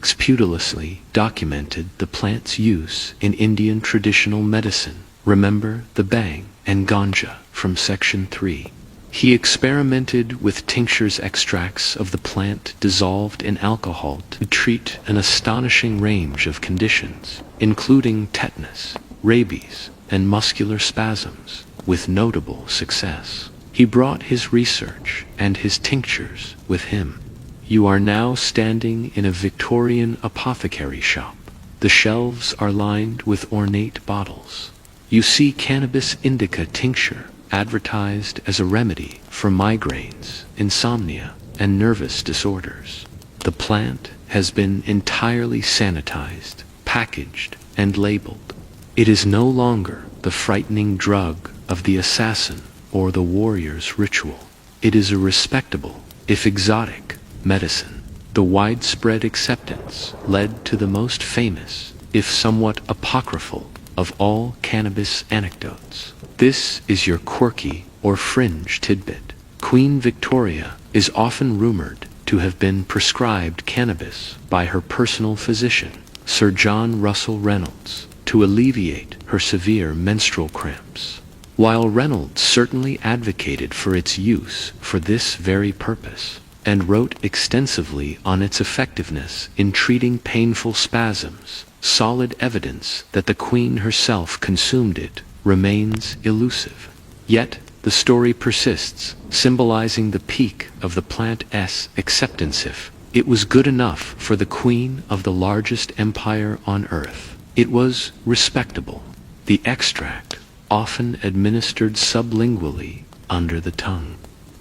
scrupulously documented the plant's use in Indian traditional medicine. Remember the bhang and ganja from Section 3. He experimented with tinctures extracts of the plant dissolved in alcohol to treat an astonishing range of conditions, including tetanus, rabies, and muscular spasms, with notable success. He brought his research and his tinctures with him. You are now standing in a Victorian apothecary shop. The shelves are lined with ornate bottles. You see cannabis indica tincture advertised as a remedy for migraines, insomnia, and nervous disorders. The plant has been entirely sanitized, packaged, and labeled. It is no longer the frightening drug of the assassin or the warrior's ritual. It is a respectable, if exotic, medicine. The widespread acceptance led to the most famous, if somewhat apocryphal, of all cannabis anecdotes. This is your quirky or fringe tidbit. Queen Victoria is often rumored to have been prescribed cannabis by her personal physician, Sir John Russell Reynolds, to alleviate her severe menstrual cramps. While Reynolds certainly advocated for its use for this very purpose, and wrote extensively on its effectiveness in treating painful spasms, solid evidence that the Queen herself consumed it remains elusive. Yet, the story persists, symbolizing the peak of the plant's acceptance. If it was good enough for the Queen of the largest empire on earth, it was respectable. The extract, often administered sublingually under the tongue,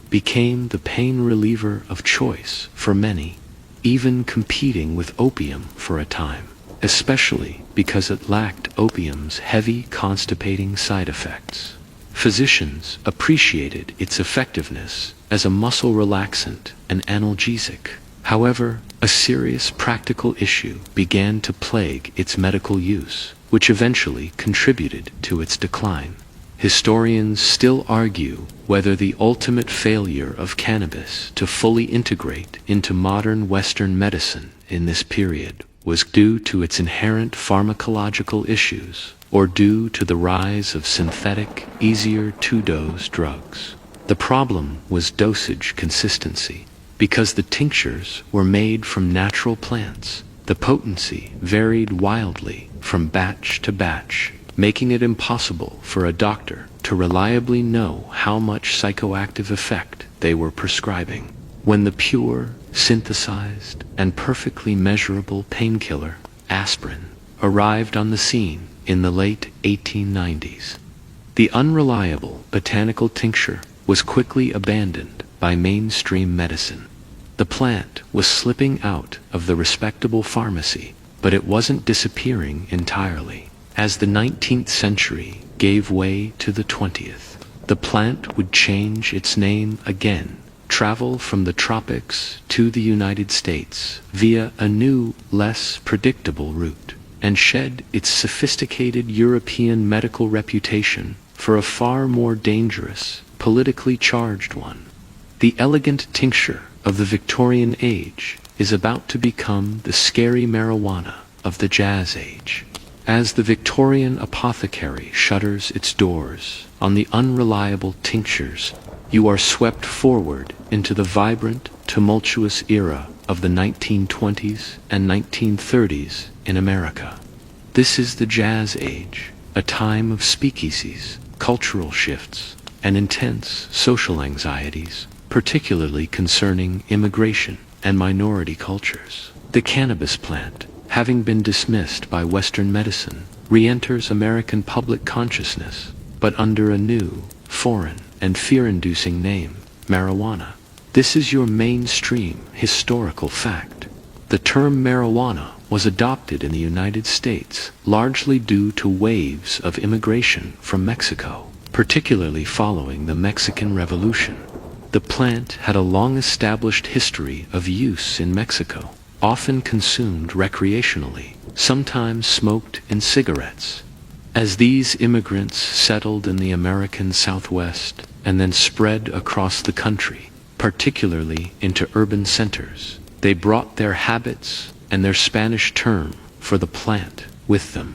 became the pain reliever of choice for many, even competing with opium for a time, especially because it lacked opium's heavy constipating side effects. Physicians appreciated its effectiveness as a muscle relaxant and analgesic. However, a serious practical issue began to plague its medical use, which eventually contributed to its decline. Historians still argue whether the ultimate failure of cannabis to fully integrate into modern Western medicine in this period was due to its inherent pharmacological issues or due to the rise of synthetic, easier-to-dose drugs. The problem was dosage consistency. Because the tinctures were made from natural plants, the potency varied wildly from batch to batch, making it impossible for a doctor to reliably know how much psychoactive effect they were prescribing. When the pure, synthesized, and perfectly measurable painkiller, aspirin, arrived on the scene in the late 1890s, the unreliable botanical tincture was quickly abandoned by mainstream medicine. The plant was slipping out of the respectable pharmacy, but it wasn't disappearing entirely. As the 19th century gave way to the 20th, the plant would change its name again, travel from the tropics to the United States via a new, less predictable route, and shed its sophisticated European medical reputation for a far more dangerous, politically charged one. The elegant tincture of the Victorian age is about to become the scary marijuana of the Jazz Age. As the Victorian apothecary shutters its doors on the unreliable tinctures, you are swept forward into the vibrant, tumultuous era of the 1920s and 1930s in America. This is the Jazz Age, a time of speakeasies, cultural shifts, and intense social anxieties, particularly concerning immigration and minority cultures. The cannabis plant, having been dismissed by Western medicine, re-enters American public consciousness, but under a new, foreign, and fear-inducing name, marijuana. This is your mainstream historical fact. The term marijuana was adopted in the United States largely due to waves of immigration from Mexico, particularly following the Mexican Revolution. The plant had a long-established history of use in Mexico, often consumed recreationally, sometimes smoked in cigarettes. As these immigrants settled in the American Southwest and then spread across the country, particularly into urban centers, they brought their habits and their Spanish term for the plant with them.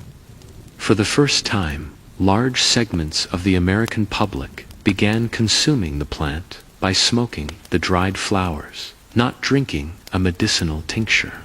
For the first time, large segments of the American public began consuming the plant by smoking the dried flowers, not drinking a medicinal tincture.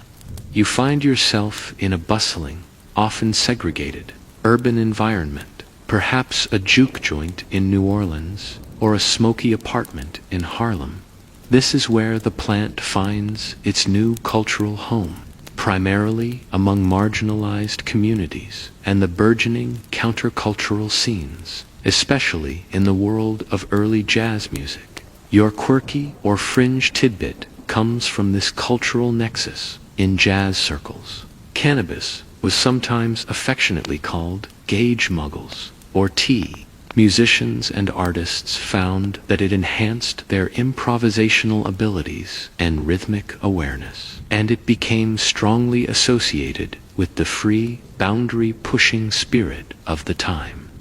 You find yourself in a bustling, often segregated, urban environment, perhaps a juke joint in New Orleans or a smoky apartment in Harlem. This is where the plant finds its new cultural home, primarily among marginalized communities and the burgeoning countercultural scenes, especially in the world of early jazz music. Your quirky or fringe tidbit comes from this cultural nexus in jazz circles. Cannabis was sometimes affectionately called gauge muggles, or tea. Musicians and artists found that it enhanced their improvisational abilities and rhythmic awareness, and it became strongly associated with the free, boundary-pushing spirit of the time.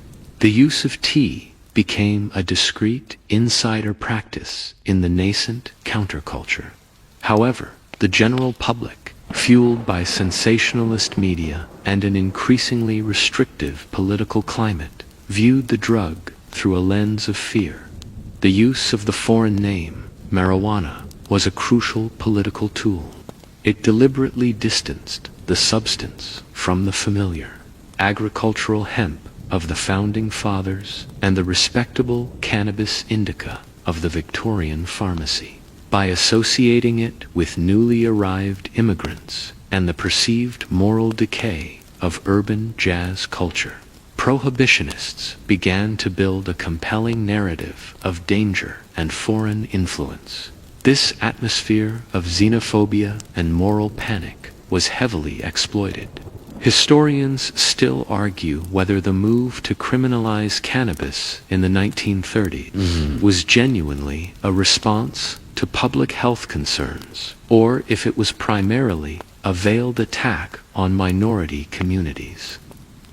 The use of tea became a discreet insider practice in the nascent counterculture. However, the general public, fueled by sensationalist media and an increasingly restrictive political climate, viewed the drug through a lens of fear. The use of the foreign name, marijuana, was a crucial political tool. It deliberately distanced the substance from the familiar, agricultural hemp of the founding fathers and the respectable cannabis indica of the Victorian pharmacy. By associating it with newly arrived immigrants and the perceived moral decay of urban jazz culture, prohibitionists began to build a compelling narrative of danger and foreign influence. This atmosphere of xenophobia and moral panic was heavily exploited. Historians still argue whether the move to criminalize cannabis in the 1930s was genuinely a response to public health concerns, or if it was primarily a veiled attack on minority communities.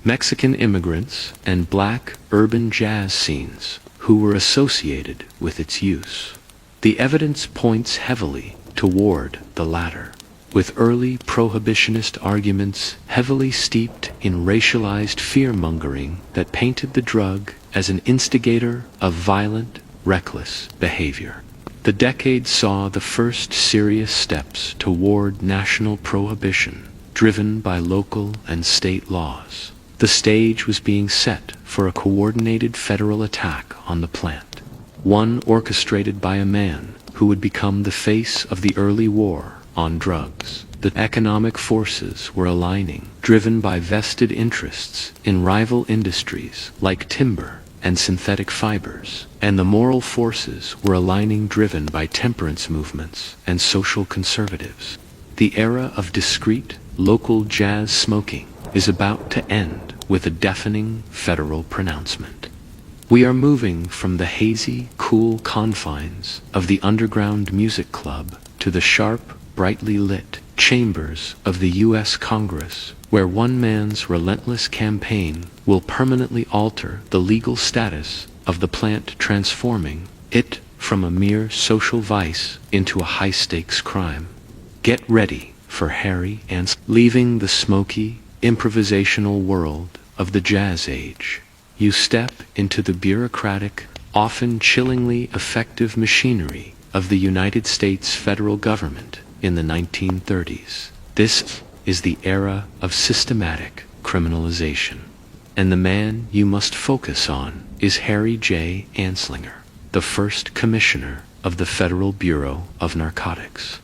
Mexican immigrants and black urban jazz scenes who were associated with its use. The evidence points heavily toward the latter, with early prohibitionist arguments heavily steeped in racialized fear-mongering that painted the drug as an instigator of violent, reckless behavior. The decade saw the first serious steps toward national prohibition, driven by local and state laws. The stage was being set for a coordinated federal attack on the plant, one orchestrated by a man who would become the face of the early war on drugs. The economic forces were aligning, driven by vested interests in rival industries like timber and synthetic fibers, and the moral forces were aligning, driven by temperance movements and social conservatives. The era of discreet, local jazz smoking is about to end with a deafening federal pronouncement. We are moving from the hazy, cool confines of the underground music club to the sharp, brightly lit chambers of the U.S. Congress, where one man's relentless campaign will permanently alter the legal status of the plant, transforming it from a mere social vice into a high-stakes crime. Get ready for Harry and leaving the smoky, improvisational world of the Jazz Age. You step into the bureaucratic, often chillingly effective machinery of the United States federal government in the 1930s. This is the era of systematic criminalization. And the man you must focus on is Harry J. Anslinger, the first commissioner of the Federal Bureau of Narcotics.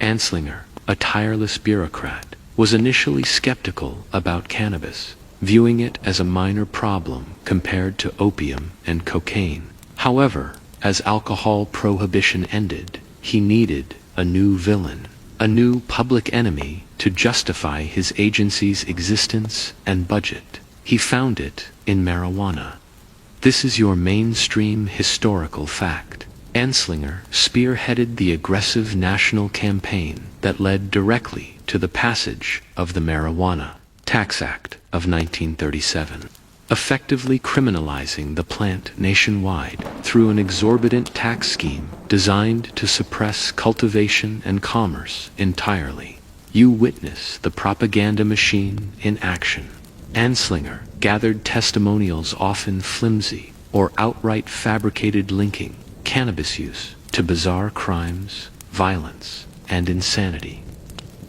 Anslinger, a tireless bureaucrat, was initially skeptical about cannabis, viewing it as a minor problem compared to opium and cocaine. However, as alcohol prohibition ended, he needed a new villain, a new public enemy to justify his agency's existence and budget. He found it in marijuana. This is your mainstream historical fact. Anslinger spearheaded the aggressive national campaign that led directly to the passage of the Marijuana Tax Act of 1937, effectively criminalizing the plant nationwide through an exorbitant tax scheme designed to suppress cultivation and commerce entirely. You witness the propaganda machine in action. Anslinger gathered testimonials often flimsy or outright fabricated linking cannabis use to bizarre crimes, violence, and insanity.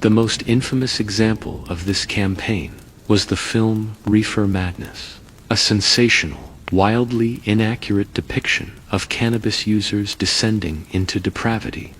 The most infamous example of this campaign was the film Reefer Madness, a sensational, wildly inaccurate depiction of cannabis users descending into depravity.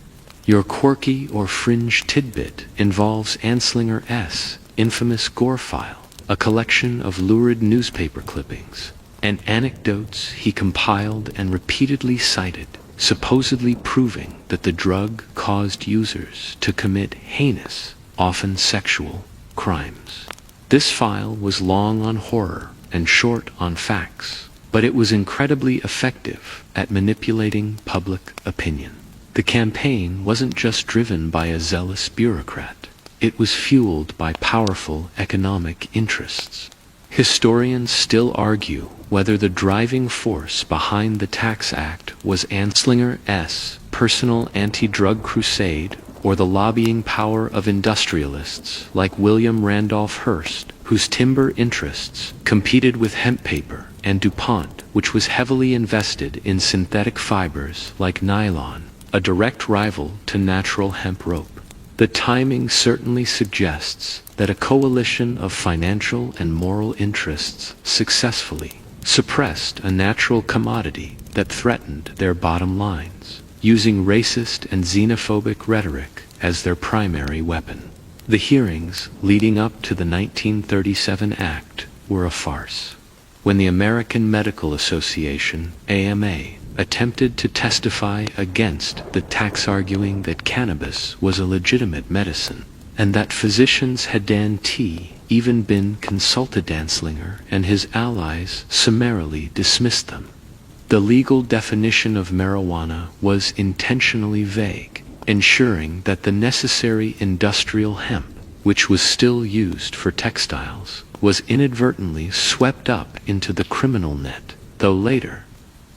Your quirky or fringe tidbit involves Anslinger's infamous gore file, a collection of lurid newspaper clippings and anecdotes he compiled and repeatedly cited, supposedly proving that the drug caused users to commit heinous, often sexual, crimes. This file was long on horror and short on facts, but it was incredibly effective at manipulating public opinion. The campaign wasn't just driven by a zealous bureaucrat. It was fueled by powerful economic interests. Historians still argue whether the driving force behind the Tax Act was Anslinger's personal anti-drug crusade or the lobbying power of industrialists like William Randolph Hearst, whose timber interests competed with hemp paper, and DuPont, which was heavily invested in synthetic fibers like nylon, a direct rival to natural hemp rope. The timing certainly suggests that a coalition of financial and moral interests successfully suppressed a natural commodity that threatened their bottom lines, using racist and xenophobic rhetoric as their primary weapon. The hearings leading up to the 1937 Act were a farce. When the American Medical Association, AMA, attempted to testify against the tax, arguing that cannabis was a legitimate medicine, and that physicians had even been consulted, Anslinger and his allies summarily dismissed them. The legal definition of marijuana was intentionally vague, ensuring that the necessary industrial hemp, which was still used for textiles, was inadvertently swept up into the criminal net, though later,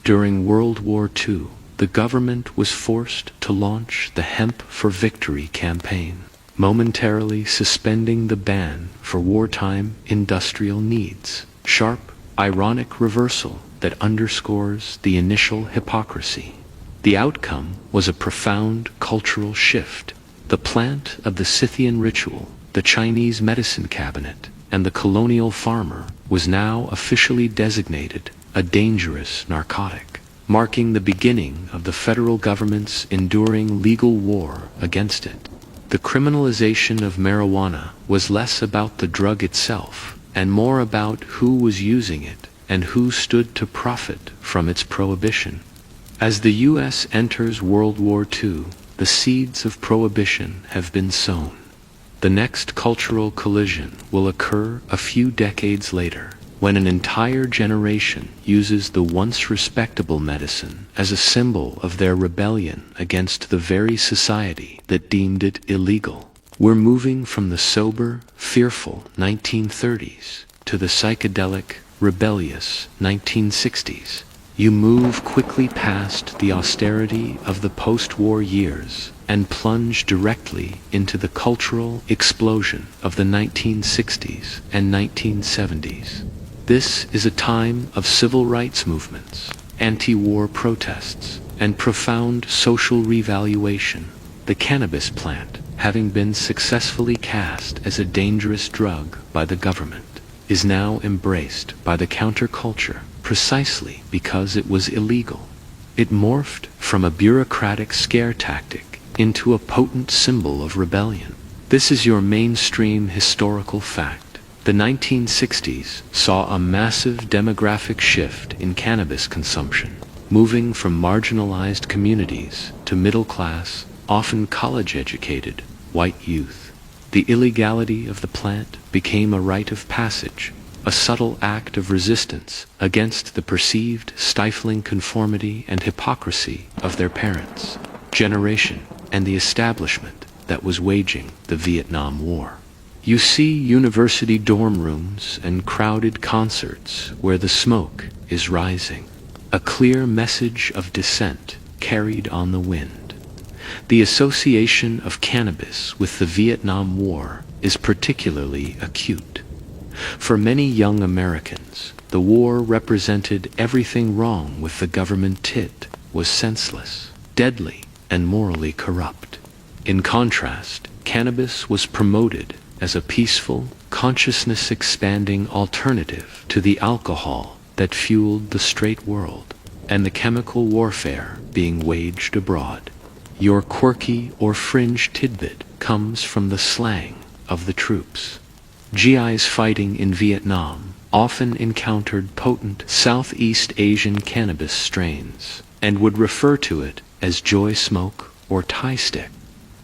during World War II, the government was forced to launch the Hemp for Victory campaign, momentarily suspending the ban for wartime industrial needs. Sharp, ironic reversal that underscores the initial hypocrisy. The outcome was a profound cultural shift. The plant of the Scythian ritual, the Chinese medicine cabinet, and the colonial farmer was now officially designated a dangerous narcotic, marking the beginning of the federal government's enduring legal war against it. The criminalization of marijuana was less about the drug itself and more about who was using it and who stood to profit from its prohibition. As the U.S. enters World War II, the seeds of prohibition have been sown. The next cultural collision will occur a few decades later, when an entire generation uses the once respectable medicine as a symbol of their rebellion against the very society that deemed it illegal. We're moving from the sober, fearful 1930s to the psychedelic, rebellious 1960s. You move quickly past the austerity of the post-war years and plunge directly into the cultural explosion of the 1960s and 1970s. This is a time of civil rights movements, anti-war protests, and profound social revaluation. The cannabis plant having been successfully cast as a dangerous drug by the government, is now embraced by the counterculture precisely because it was illegal. It morphed from a bureaucratic scare tactic into a potent symbol of rebellion. This is your mainstream historical fact. The 1960s saw a massive demographic shift in cannabis consumption, moving from marginalized communities to middle-class, often college-educated, white youth. The illegality of the plant became a rite of passage, a subtle act of resistance against the perceived stifling conformity and hypocrisy of their parents, generation, and the establishment that was waging the Vietnam War. You see university dorm rooms and crowded concerts where the smoke is rising, a clear message of dissent carried on the wind. The association of cannabis with the Vietnam War is particularly acute. For many young Americans, the war represented everything wrong with the government. It was senseless, deadly, and morally corrupt. In contrast, cannabis was promoted as a peaceful, consciousness-expanding alternative to the alcohol that fueled the straight world, and the chemical warfare being waged abroad. Your quirky or fringe tidbit comes from the slang of the troops. GIs fighting in Vietnam often encountered potent Southeast Asian cannabis strains and would refer to it as joy smoke or Thai stick.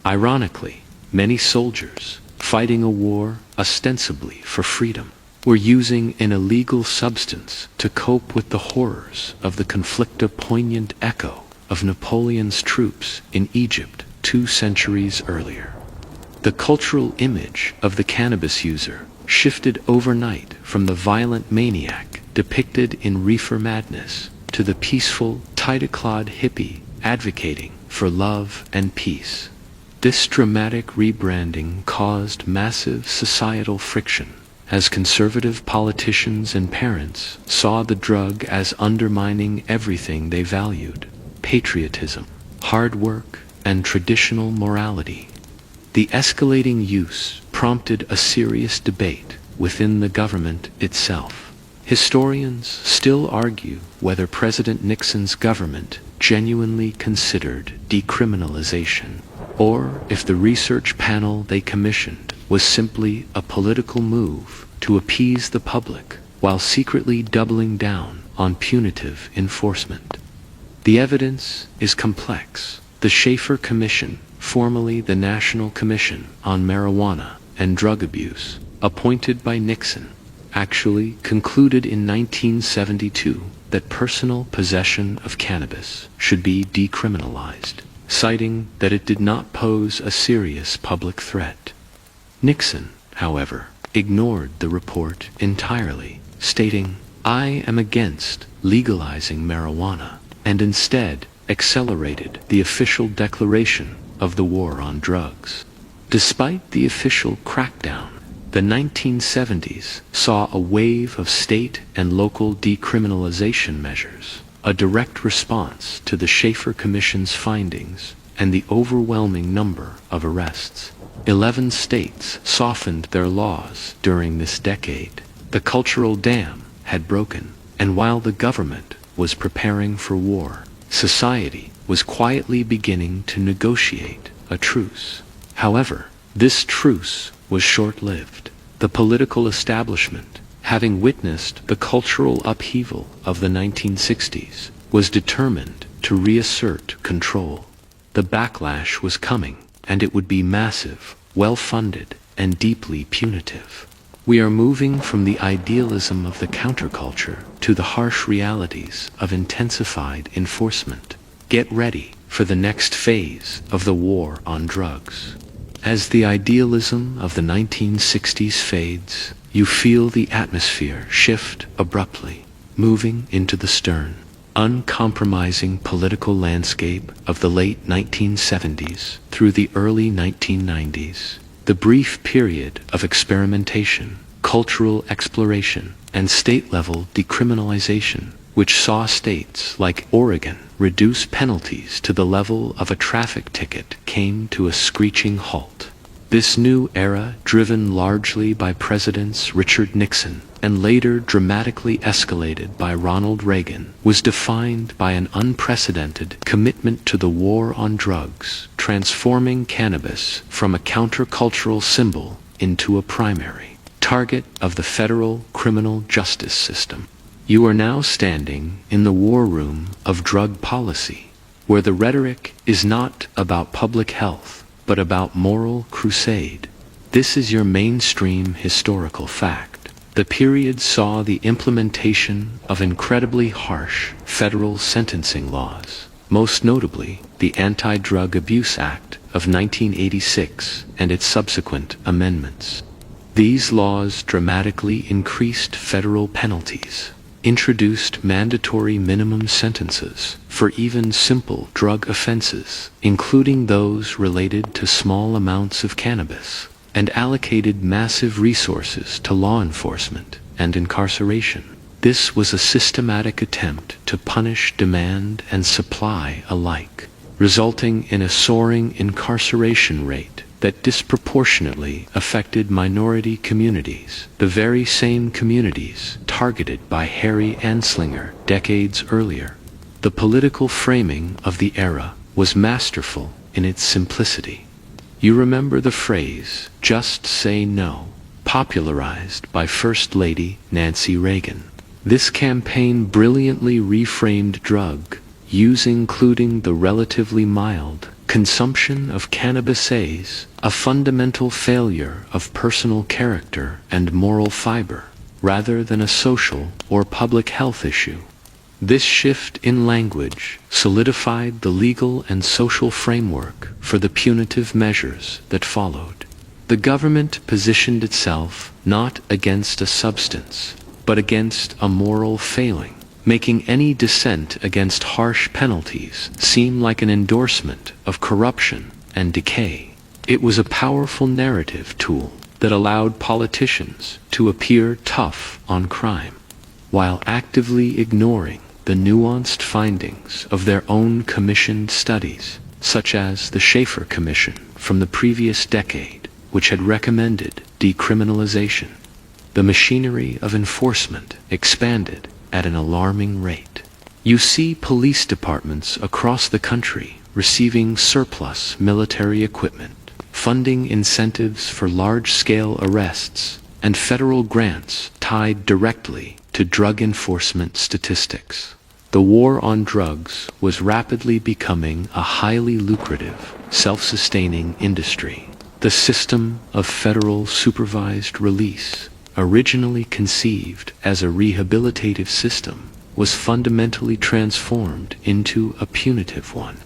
Ironically, many soldiers fighting a war ostensibly for freedom were using an illegal substance to cope with the horrors of the conflict, a poignant echo of Napoleon's troops in Egypt 2 centuries earlier. The cultural image of the cannabis user shifted overnight from the violent maniac depicted in Reefer Madness to the peaceful, tight-clad hippie advocating for love and peace. This dramatic rebranding caused massive societal friction, as conservative politicians and parents saw the drug as undermining everything they valued: patriotism, hard work, and traditional morality. The escalating use prompted a serious debate within the government itself. Historians still argue whether President Nixon's government genuinely considered decriminalization, or if the research panel they commissioned was simply a political move to appease the public while secretly doubling down on punitive enforcement. The evidence is complex. The Schaefer Commission, formerly the National Commission on Marijuana and Drug Abuse, appointed by Nixon, actually concluded in 1972 that personal possession of cannabis should be decriminalized, citing that it did not pose a serious public threat. Nixon, however, ignored the report entirely, stating, "I am against legalizing marijuana," and instead accelerated the official declaration of the war on drugs. Despite the official crackdown, the 1970s saw a wave of state and local decriminalization measures, a direct response to the Schaefer Commission's findings and the overwhelming number of arrests. 11 states softened their laws during this decade. The cultural dam had broken, and while the government was preparing for war, society was quietly beginning to negotiate a truce. However, this truce was short-lived. The political establishment, having witnessed the cultural upheaval of the 1960s, was determined to reassert control. The backlash was coming, and it would be massive, well-funded, and deeply punitive. We are moving from the idealism of the counterculture to the harsh realities of intensified enforcement. Get ready for the next phase of the war on drugs. As the idealism of the 1960s fades, you feel the atmosphere shift abruptly, moving into the stern, uncompromising political landscape of the late 1970s through the early 1990s. The brief period of experimentation, cultural exploration, and state-level decriminalization, which saw states like Oregon reduce penalties to the level of a traffic ticket, came to a screeching halt. This new era, driven largely by Presidents Richard Nixon and later dramatically escalated by Ronald Reagan, was defined by an unprecedented commitment to the war on drugs, transforming cannabis from a countercultural symbol into a primary target of the federal criminal justice system. You are now standing in the war room of drug policy, where the rhetoric is not about public health, but about moral crusade. This is your mainstream historical fact. The period saw the implementation of incredibly harsh federal sentencing laws, most notably the Anti-Drug Abuse Act of 1986 and its subsequent amendments. These laws dramatically increased federal penalties, introduced mandatory minimum sentences for even simple drug offenses, including those related to small amounts of cannabis, and allocated massive resources to law enforcement and incarceration. This was a systematic attempt to punish demand and supply alike, resulting in a soaring incarceration rate that disproportionately affected minority communities, the very same communities targeted by Harry Anslinger decades earlier. The political framing of the era was masterful in its simplicity. You remember the phrase, "just say no," popularized by First Lady Nancy Reagan. This campaign brilliantly reframed drug use, including the relatively mild consumption of cannabis, as a fundamental failure of personal character and moral fiber, rather than a social or public health issue. This shift in language solidified the legal and social framework for the punitive measures that followed. The government positioned itself not against a substance, but against a moral failing, making any dissent against harsh penalties seem like an endorsement of corruption and decay. It was a powerful narrative tool that allowed politicians to appear tough on crime, while actively ignoring the nuanced findings of their own commissioned studies, such as the Schaefer Commission from the previous decade, which had recommended decriminalization. The machinery of enforcement expanded at an alarming rate. You see police departments across the country receiving surplus military equipment, funding incentives for large-scale arrests, and federal grants tied directly to drug enforcement statistics. The war on drugs was rapidly becoming a highly lucrative, self-sustaining industry. The system of federal supervised release, originally conceived as a rehabilitative system, was fundamentally transformed into a punitive one,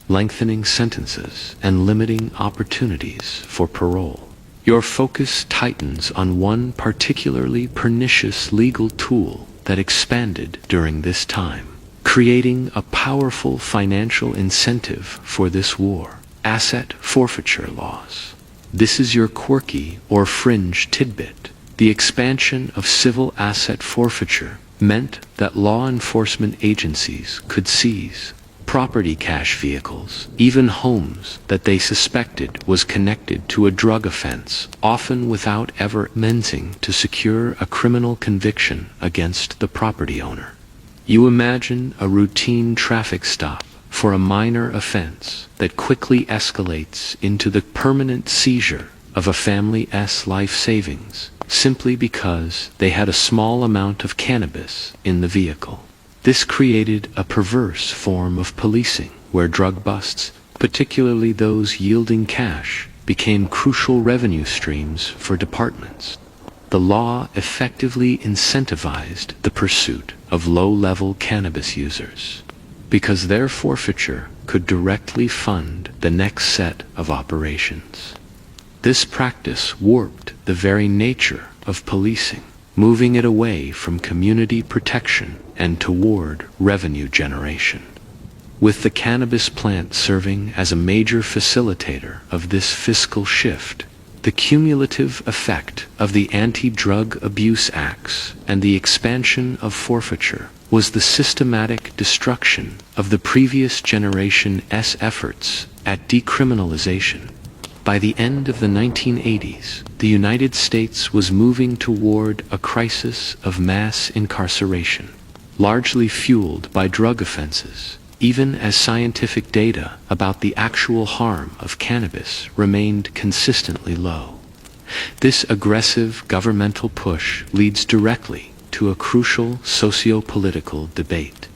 lengthening sentences and limiting opportunities for parole. Your focus tightens on one particularly pernicious legal tool that expanded during this time, creating a powerful financial incentive for this war: asset forfeiture laws. This is your quirky or fringe tidbit. The expansion of civil asset forfeiture meant that law enforcement agencies could seize property cash vehicles, even homes that they suspected was connected to a drug offense, often without ever mensing to secure a criminal conviction against the property owner. You imagine a routine traffic stop for a minor offense that quickly escalates into the permanent seizure of a family's life savings, simply because they had a small amount of cannabis in the vehicle. This created a perverse form of policing, where drug busts, particularly those yielding cash, became crucial revenue streams for departments. The law effectively incentivized the pursuit of low-level cannabis users, because their forfeiture could directly fund the next set of operations. This practice warped the very nature of policing, moving it away from community protection and toward revenue generation. With the cannabis plant serving as a major facilitator of this fiscal shift, the cumulative effect of the Anti-Drug Abuse Acts and the expansion of forfeiture was the systematic destruction of the previous generation's efforts at decriminalization. By the end of the 1980s, the United States was moving toward a crisis of mass incarceration, largely fueled by drug offenses, even as scientific data about the actual harm of cannabis remained consistently low. This aggressive governmental push leads directly to a crucial socio-political debate.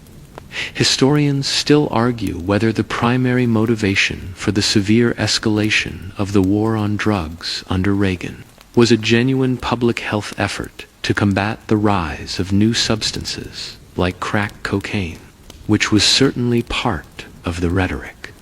Historians still argue whether the primary motivation for the severe escalation of the war on drugs under Reagan was a genuine public health effort to combat the rise of new substances like crack cocaine, which was certainly part of the rhetoric,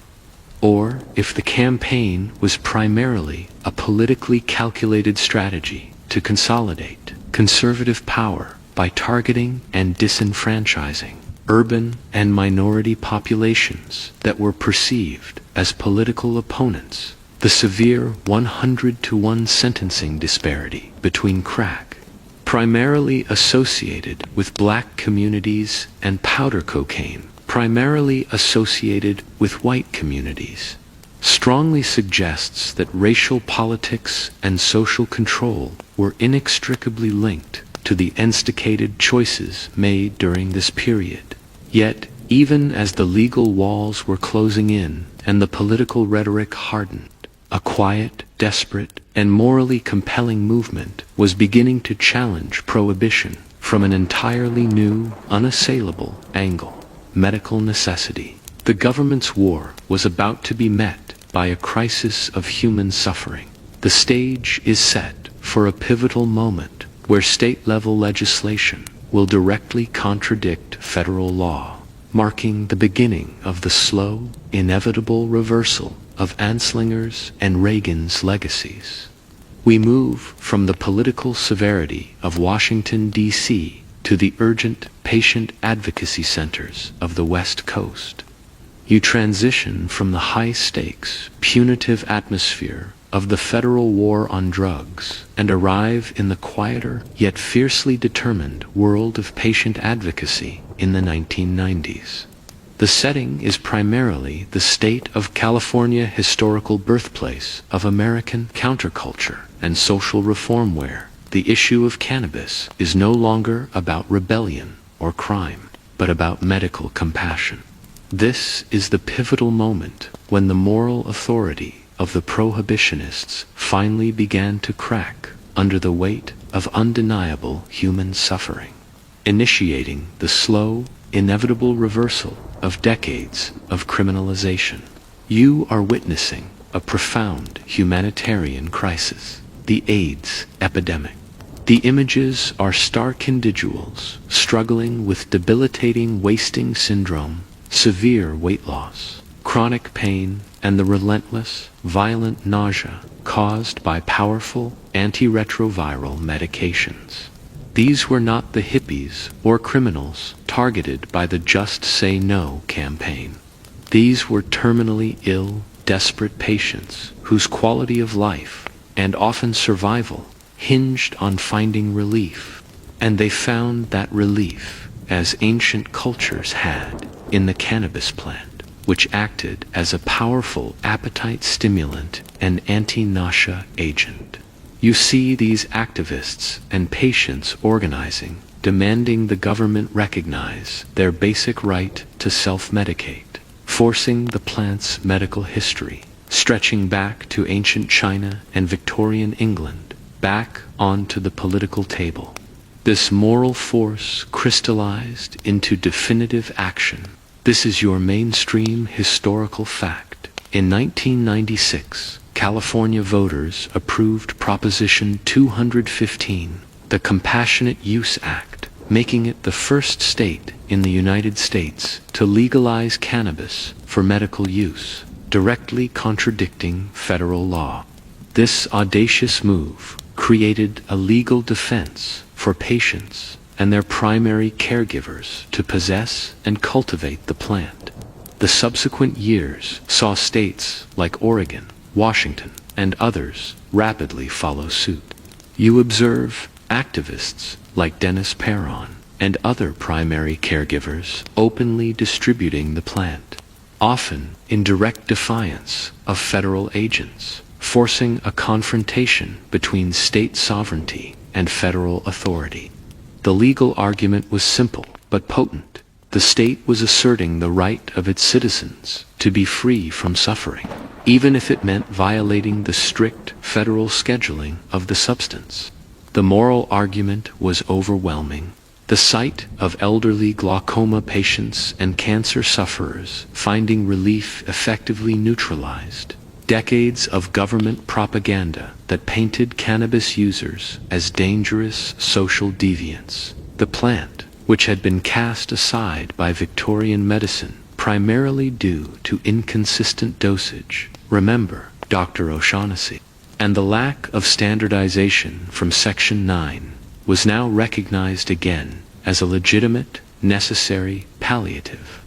or if the campaign was primarily a politically calculated strategy to consolidate conservative power by targeting and disenfranchising urban and minority populations that were perceived as political opponents. The severe 100-to-1 sentencing disparity between crack, primarily associated with black communities, and powder cocaine, primarily associated with white communities, strongly suggests that racial politics and social control were inextricably linked to the instigated choices made during this period. Yet, even as the legal walls were closing in and the political rhetoric hardened, a quiet, desperate, and morally compelling movement was beginning to challenge prohibition from an entirely new, unassailable angle: medical necessity. The government's war was about to be met by a crisis of human suffering. The stage is set for a pivotal moment where state-level legislation will directly contradict federal law, marking the beginning of the slow, inevitable reversal of Anslinger's and Reagan's legacies. We move from the political severity of Washington, D.C. to the urgent patient advocacy centers of the West Coast. You transition from the high-stakes, punitive atmosphere of the federal war on drugs and arrive in the quieter yet fiercely determined world of patient advocacy in the 1990s. The setting is primarily the state of California, historical birthplace of American counterculture and social reform, where the issue of cannabis is no longer about rebellion or crime, but about medical compassion. This is the pivotal moment when the moral authority of the prohibitionists finally began to crack under the weight of undeniable human suffering, initiating the slow, inevitable reversal of decades of criminalization. You are witnessing a profound humanitarian crisis, the AIDS epidemic. The images are stark individuals struggling with debilitating wasting syndrome, severe weight loss, chronic pain, and the relentless, violent nausea caused by powerful antiretroviral medications. These were not the hippies or criminals targeted by the Just Say No campaign. These were terminally ill, desperate patients whose quality of life, and often survival, hinged on finding relief. And they found that relief, as ancient cultures had, in the cannabis plant, which acted as a powerful appetite stimulant and anti-nausea agent. You see these activists and patients organizing, demanding the government recognize their basic right to self-medicate, forcing the plant's medical history, stretching back to ancient China and Victorian England, back onto the political table. This moral force crystallized into definitive action. This is your mainstream historical fact. In 1996, California voters approved Proposition 215, the Compassionate Use Act, making it the first state in the United States to legalize cannabis for medical use, directly contradicting federal law. This audacious move created a legal defense for patients and their primary caregivers to possess and cultivate the plant. The subsequent years saw states like Oregon, Washington, and others rapidly follow suit. You observe activists like Dennis Perron and other primary caregivers openly distributing the plant, often in direct defiance of federal agents, forcing a confrontation between state sovereignty and federal authority. The legal argument was simple but potent. The state was asserting the right of its citizens to be free from suffering, even if it meant violating the strict federal scheduling of the substance. The moral argument was overwhelming. The sight of elderly glaucoma patients and cancer sufferers finding relief effectively neutralized decades of government propaganda that painted cannabis users as dangerous social deviants. The plant, which had been cast aside by Victorian medicine primarily due to inconsistent dosage, remember Dr. O'Shaughnessy, and the lack of standardization from Section 9, was now recognized again as a legitimate, necessary palliative.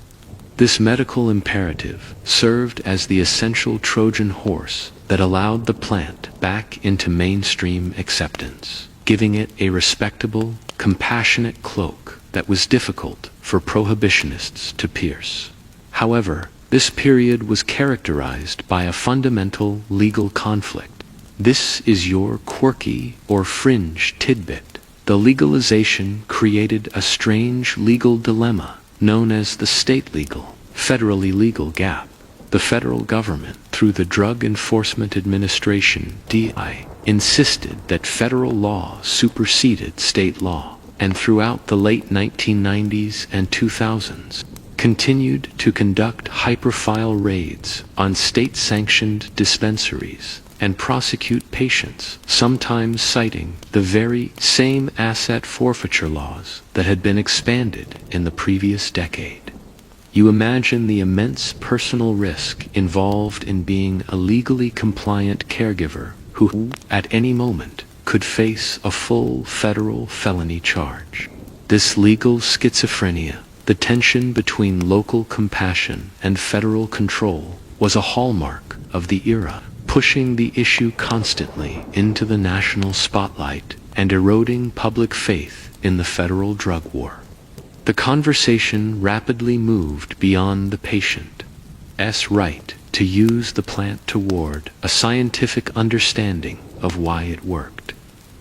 This medical imperative served as the essential Trojan horse that allowed the plant back into mainstream acceptance, giving it a respectable, compassionate cloak that was difficult for prohibitionists to pierce. However, this period was characterized by a fundamental legal conflict. This is your quirky or fringe tidbit. The legalization created a strange legal dilemma known as the state legal, federally legal gap. The federal government, through the Drug Enforcement Administration, DI, insisted that federal law superseded state law, and throughout the late 1990s and 2000s, continued to conduct high-profile raids on state-sanctioned dispensaries and prosecute patients, sometimes citing the very same asset forfeiture laws that had been expanded in the previous decade. You imagine the immense personal risk involved in being a legally compliant caregiver who, at any moment, could face a full federal felony charge. This legal schizophrenia, the tension between local compassion and federal control, was a hallmark of the era, pushing the issue constantly into the national spotlight and eroding public faith in the federal drug war. The conversation rapidly moved beyond the patient's right to use the plant toward a scientific understanding of why it worked.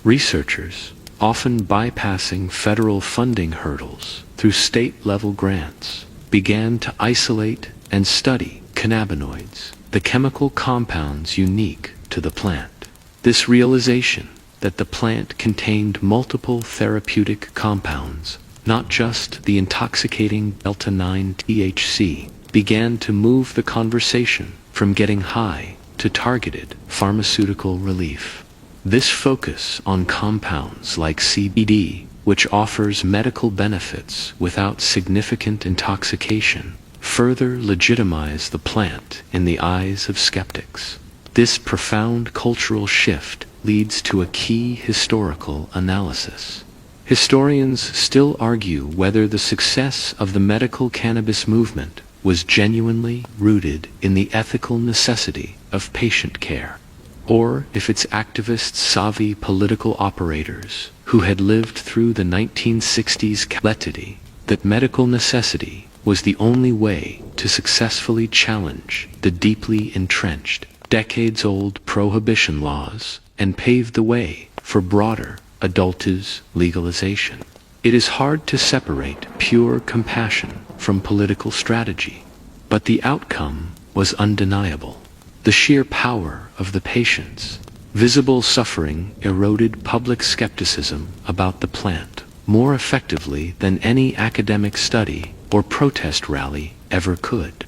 Researchers, often bypassing federal funding hurdles through state-level grants, began to isolate and study cannabinoids, the chemical compounds unique to the plant. This realization that the plant contained multiple therapeutic compounds, not just the intoxicating delta-9 THC, began to move the conversation from getting high to targeted pharmaceutical relief. This focus on compounds like CBD, which offers medical benefits without significant intoxication, further legitimize the plant in the eyes of skeptics. This profound cultural shift leads to a key historical analysis. Historians still argue whether the success of the medical cannabis movement was genuinely rooted in the ethical necessity of patient care, or if its activists savvy political operators who had lived through the 1960s clarity that medical necessity was the only way to successfully challenge the deeply entrenched, decades-old prohibition laws and pave the way for broader adult-use legalization. It is hard to separate pure compassion from political strategy, but the outcome was undeniable. The sheer power of the patient's visible suffering eroded public skepticism about the plant more effectively than any academic study or protest rally ever could.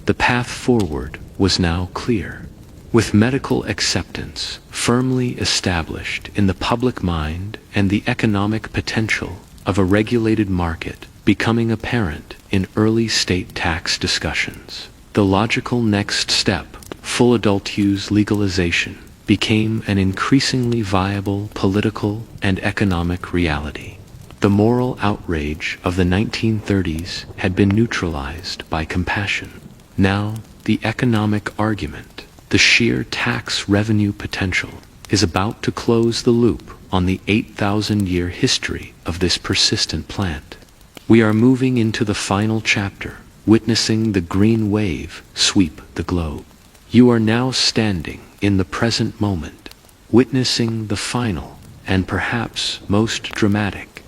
The path forward was now clear. With medical acceptance firmly established in the public mind and the economic potential of a regulated market becoming apparent in early state tax discussions, the logical next step, full adult use legalization, became an increasingly viable political and economic reality. The moral outrage of the 1930s had been neutralized by compassion. Now, the economic argument, the sheer tax revenue potential, is about to close the loop on the 8,000-year history of this persistent plant. We are moving into the final chapter, witnessing the green wave sweep the globe. You are now standing in the present moment, witnessing the final, and perhaps most dramatic,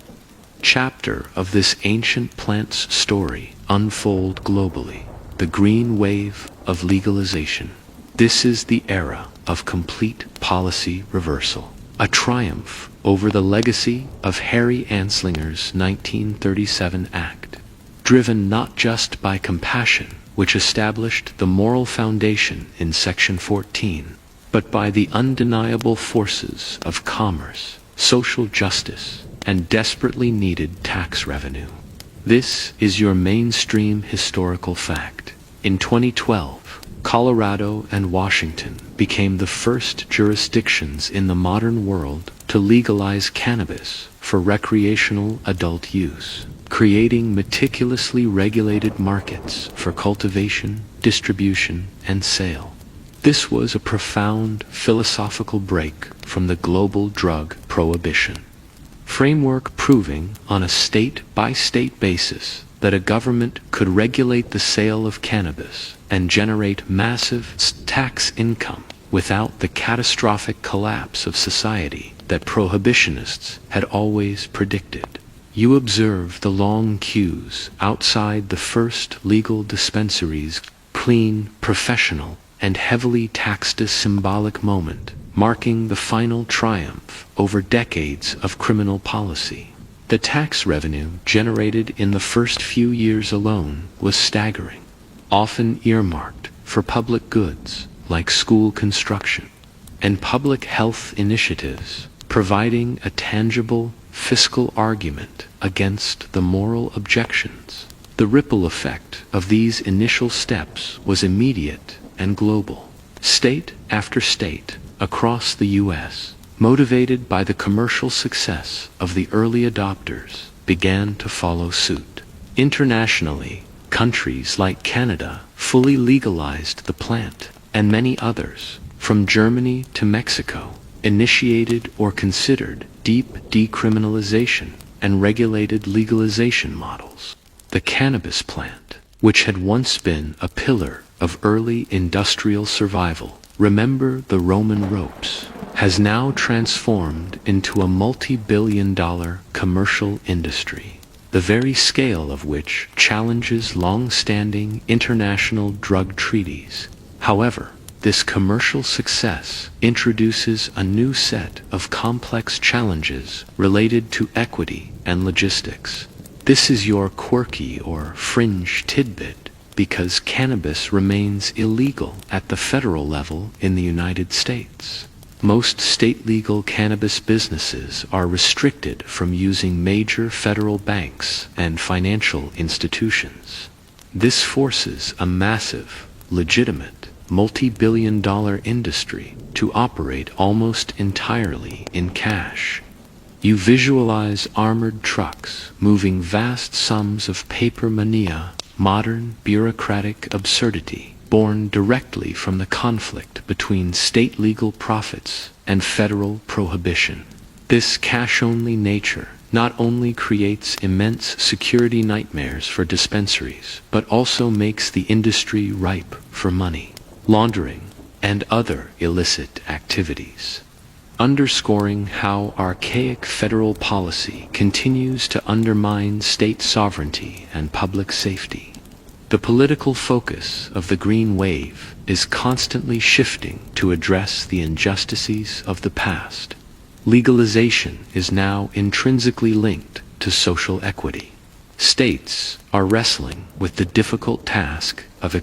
chapter of this ancient plant's story unfold globally, the green wave of legalization. This is the era of complete policy reversal, a triumph over the legacy of Harry Anslinger's 1937 Act, driven not just by compassion, which established the moral foundation in Section 14, but by the undeniable forces of commerce, social justice, and desperately needed tax revenue. This is your mainstream historical fact. In 2012, Colorado and Washington became the first jurisdictions in the modern world to legalize cannabis for recreational adult use, creating meticulously regulated markets for cultivation, distribution, and sale. This was a profound philosophical break from the global drug prohibition framework, proving on a state-by-state basis that a government could regulate the sale of cannabis and generate massive tax income without the catastrophic collapse of society that prohibitionists had always predicted. You observe the long queues outside the first legal dispensaries, clean, professional, and heavily taxed, a symbolic moment, marking the final triumph over decades of criminal policy. The tax revenue generated in the first few years alone was staggering, often earmarked for public goods like school construction and public health initiatives, providing a tangible fiscal argument against the moral objections. The ripple effect of these initial steps was immediate and global. State after state across the U.S., motivated by the commercial success of the early adopters, began to follow suit. Internationally, countries like Canada fully legalized the plant, and many others, from Germany to Mexico, initiated or considered deep decriminalization and regulated legalization models. The cannabis plant, which had once been a pillar of early industrial survival, remember the Roman ropes, has now transformed into a multi-billion-dollar commercial industry, the very scale of which challenges long-standing international drug treaties. However, this commercial success introduces a new set of complex challenges related to equity and logistics. This is your quirky or fringe tidbit, because cannabis remains illegal at the federal level in the United States. Most state-legal cannabis businesses are restricted from using major federal banks and financial institutions. This forces a massive, legitimate, multi-billion-dollar industry to operate almost entirely in cash. You visualize armored trucks moving vast sums of paper money, modern bureaucratic absurdity born directly from the conflict between state legal profits and federal prohibition. This cash-only nature not only creates immense security nightmares for dispensaries, but also makes the industry ripe for money laundering and other illicit activities, underscoring how archaic federal policy continues to undermine state sovereignty and public safety. The political focus of the green wave is constantly shifting to address the injustices of the past. Legalization is now intrinsically linked to social equity. States are wrestling with the difficult task of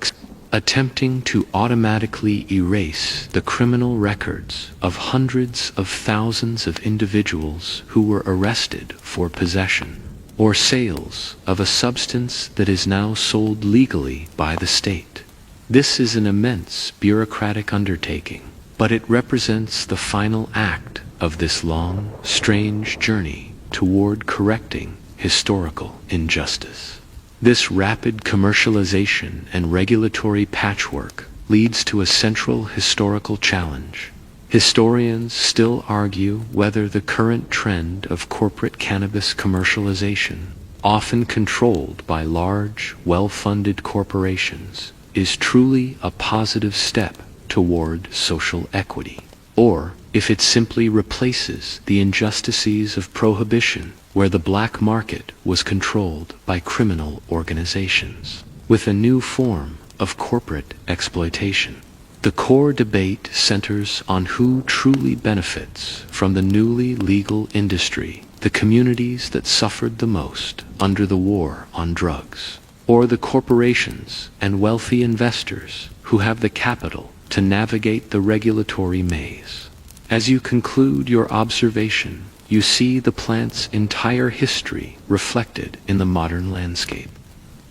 attempting to automatically erase the criminal records of hundreds of thousands of individuals who were arrested for possession or sales of a substance that is now sold legally by the state. This is an immense bureaucratic undertaking, but it represents the final act of this long, strange journey toward correcting historical injustice. This rapid commercialization and regulatory patchwork leads to a central historical challenge. Historians still argue whether the current trend of corporate cannabis commercialization, often controlled by large, well-funded corporations, is truly a positive step toward social equity, or if it simply replaces the injustices of prohibition, where the black market was controlled by criminal organizations, with a new form of corporate exploitation. The core debate centers on who truly benefits from the newly legal industry: the communities that suffered the most under the war on drugs, or the corporations and wealthy investors who have the capital to navigate the regulatory maze. As you conclude your observation, you see the plant's entire history reflected in the modern landscape.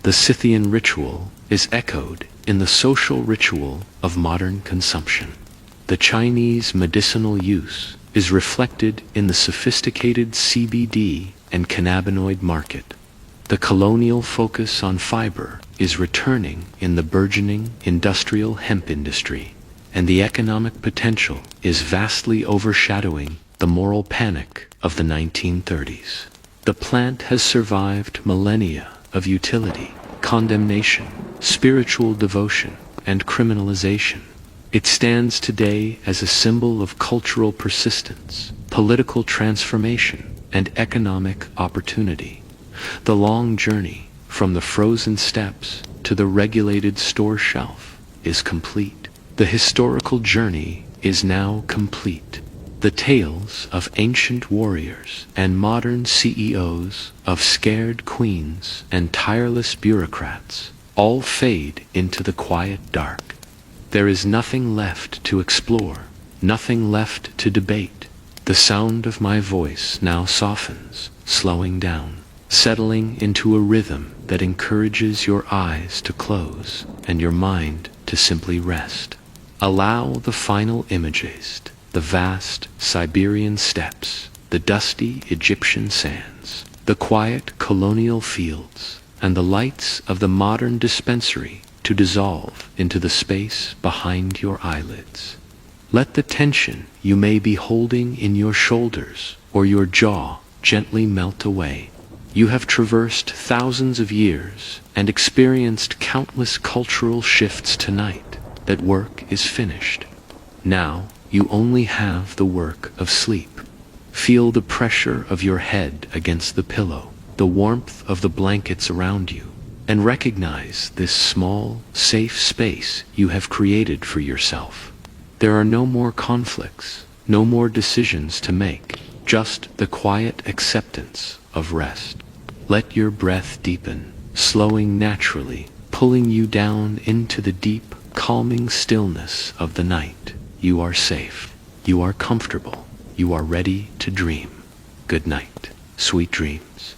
The Scythian ritual is echoed in the social ritual of modern consumption. The Chinese medicinal use is reflected in the sophisticated CBD and cannabinoid market. The colonial focus on fiber is returning in the burgeoning industrial hemp industry, and the economic potential is vastly overshadowing the moral panic of the 1930s. The plant has survived millennia of utility, condemnation, spiritual devotion, and criminalization. It stands today as a symbol of cultural persistence, political transformation, and economic opportunity. The long journey from the frozen steppes to the regulated store shelf is complete. The historical journey is now complete. The tales of ancient warriors and modern CEOs, of scared queens and tireless bureaucrats, all fade into the quiet dark. There is nothing left to explore, nothing left to debate. The sound of my voice now softens, slowing down, settling into a rhythm that encourages your eyes to close and your mind to simply rest. Allow the final images, the vast Siberian steppes, the dusty Egyptian sands, the quiet colonial fields, and the lights of the modern dispensary to dissolve into the space behind your eyelids. Let the tension you may be holding in your shoulders or your jaw gently melt away. You have traversed thousands of years and experienced countless cultural shifts tonight. That work is finished. Now you only have the work of sleep. Feel the pressure of your head against the pillow, the warmth of the blankets around you, and recognize this small, safe space you have created for yourself. There are no more conflicts, no more decisions to make, just the quiet acceptance of rest. Let your breath deepen, slowing naturally, pulling you down into the deep, calming stillness of the night. You are safe. You are comfortable. You are ready to dream. Good night. Sweet dreams.